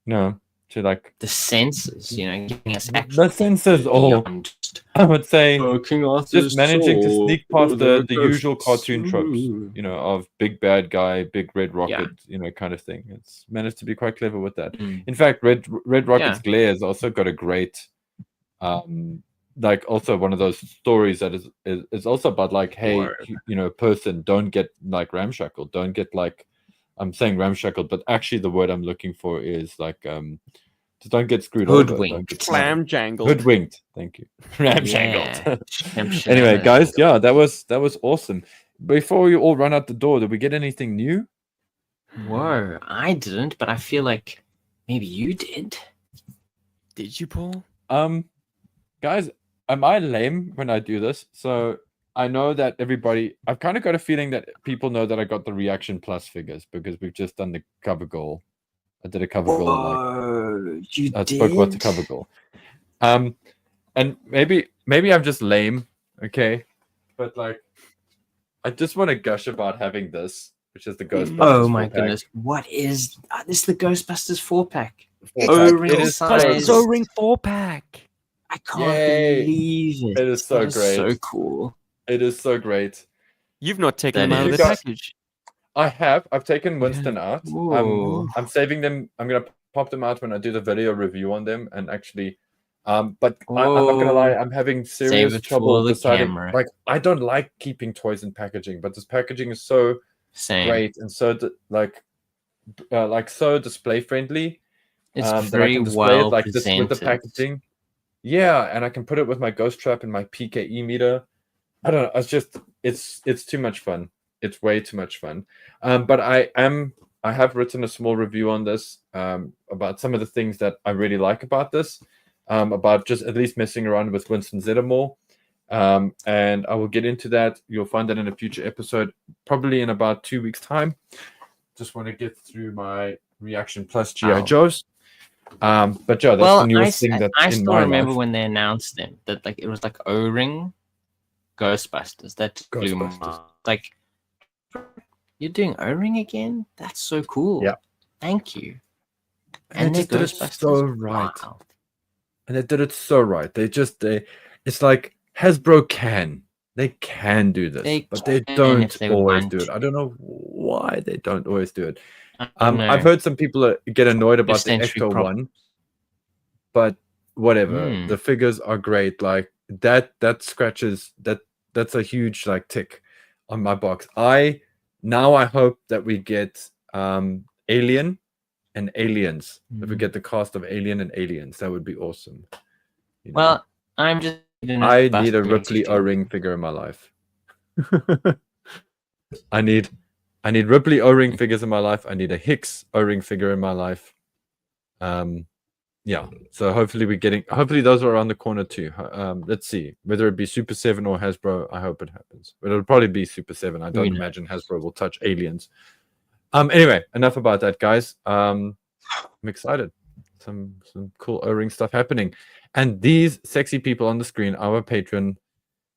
to like The senses, giving us the actual senses, or beyond just I would say King Arthur's just managing to sword sneak past the with a usual ghost. cartoon tropes, of big bad guy, big red rocket, kind of thing. It's managed to be quite clever with that. Mm. In fact, Red Rocket's Yeah. glare has also got a great, like also one of those stories that is also about like, hey, Word. person, don't get like ramshackled, don't get like, I'm saying ramshackled, but actually the word I'm looking for is like, just don't get screwed over. Don't Hoodwinked. get Slam jangled. hoodwinked. Thank you. Ramshackled. Yeah. Anyway, guys, yeah, that was awesome. Before you all run out the door, did we get anything new? Whoa, I didn't, but I feel like maybe you did. Did you, Paul? Guys, am I lame when I do this? So I know that I've kind of got a feeling that people know that I got the Reaction Plus figures because we've just done the cover goal. I did a cover goal, like You I spoke about the cover goal. And maybe I'm just lame, okay? But like, I just want to gush about having this, which is the Ghostbusters. Oh my 4-pack. goodness. What is this? Is the Ghostbusters 4-pack. 4-pack. O-ring It is size. Ghostbusters O-ring 4-pack. I can't Yay. believe it. It is so That is great. so cool. It is so great. You've not taken That them out of is. the package. I've taken Winston out. Ooh. I'm saving them. I'm gonna pop them out when I do the video review on them. And actually, but I'm not gonna lie, I'm having serious it trouble for the deciding. camera. Like, I don't like keeping toys in packaging, but this packaging is so Same. great and so so display friendly. It's that I very can display well it like this with the presented. packaging. Yeah, and I can put it with my ghost trap and my PKE meter. I don't know. It's just it's too much fun. It's way too much fun. But I have written a small review on this about some of the things that I really like about this, about just at least messing around with Winston Zeddemore. And I will get into that. You'll find that in a future episode, probably in about 2 weeks' time. Just want to get through my Reaction Plus GI Joes. But yeah, that's the newest thing that I in still my remember life. when they announced them that like it was like O-ring Ghostbusters. That blew my Ghostbusters. mind. Like, you're doing O-ring again? That's so cool. Yeah. Thank you. And they're they did it Ghostbusters? so right. Wow. And they did it so right. It's like Hasbro they can do this, but they can don't if they always want do it. to. I don't know why they don't always do it. I don't know. I've heard some people get annoyed about the Century Ecto prop. one, but whatever. Hmm. The figures are great. Like that scratches that's a huge like tick on my box. I hope that we get Alien and Aliens. If we get the cast of Alien and Aliens, that would be awesome. You know? Well, I'm just. I need a Ripley O-ring figure in my life. I need Ripley O-ring figures in my life. I need a Hicks O-ring figure in my life. Yeah. So hopefully those are around the corner too. Let's see whether it be Super 7 or Hasbro. I hope it happens, but it'll probably be Super 7. I don't imagine Hasbro will touch Aliens. Anyway, enough about that, guys. I'm excited. Some cool O-ring stuff happening. And these sexy people on the screen, our patron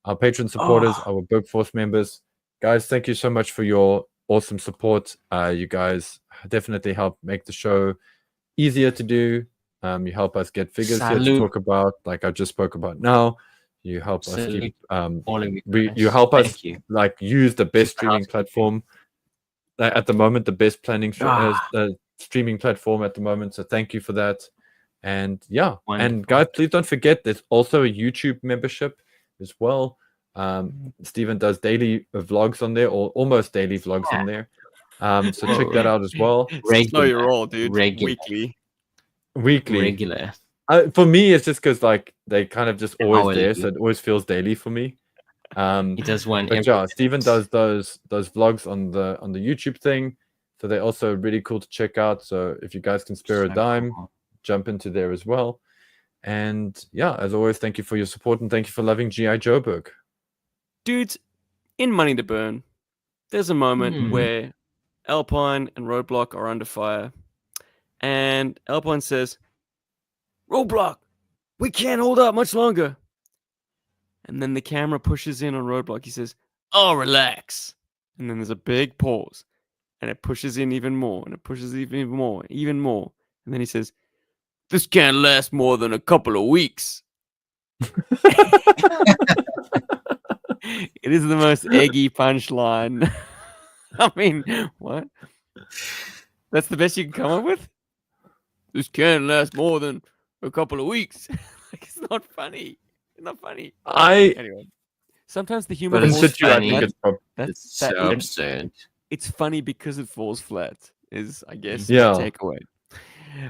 supporters, our Berg Force members. Guys, thank you so much for your awesome support. You guys definitely help make the show easier to do. You help us get figures here to talk about, like I just spoke about now. You help us keep all of you. you help us Thank you. like use the best streaming platform at the moment, the best streaming platform at the moment. So thank you for that. And yeah, Wonderful. and guys, please don't forget there's also a YouTube membership as well. Stephen does daily vlogs on there, or almost daily vlogs on there. So check that out as well. Slow your roll, dude. Regular. Weekly. weekly. regular. For me, it's just because like they kind of just always Hourly. there, so it always feels daily for me. He does one But every yeah, Steven does those vlogs on the YouTube thing, so they're also really cool to check out. So if you guys can spare a So dime, cool. jump into there as well. And yeah, as always, thank you for your support and thank you for loving GI Joe book. Dudes, in Money to Burn, there's a moment Mhm. where Alpine and Roadblock are under fire, and Alpine says, "Roadblock, we can't hold up much longer." And then the camera pushes in on Roadblock. He says, "Oh, relax." And then there's a big pause, and it pushes in even more, and it pushes even more, even more. And then he says, "This can't last more than a couple of weeks." It is the most eggy punchline. I mean, what? That's the best you can come up with? This can't last more than a couple of weeks. Like, it's not funny. It's not funny. Anyway, sometimes the humor But it's in falls situ, I flat. funny. think it's It's so that- absurd. It's funny because it falls flat, is, I guess, Yeah. the takeaway.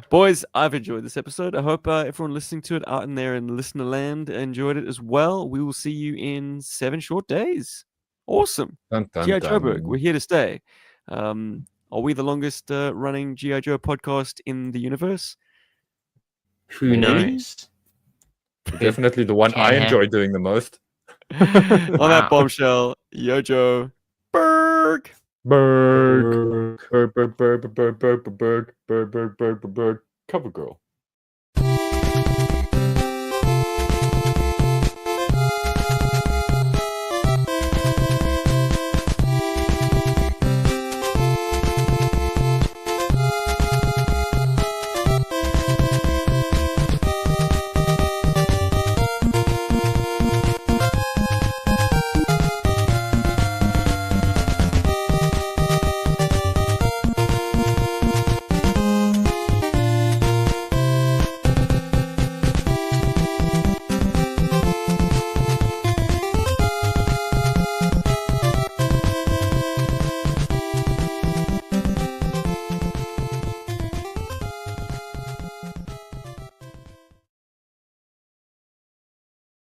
Boys, I've enjoyed this episode. I hope everyone listening to it out in there in listener land enjoyed it as well. We will see you in 7 short days. Awesome. Dun, dun, G.I. dun. Joeberg, we're here to stay. Are we the longest running G.I. Joe podcast in the universe? Who Maybe. knows? Definitely the one Can't I have- enjoy doing the most. On that Wow. bombshell, Yojo Berg. Berg. Berg, Berg, Berg, Berg, Berg, Berg, Berg, Berg, Berg, Berg, Berg, Cover Girl.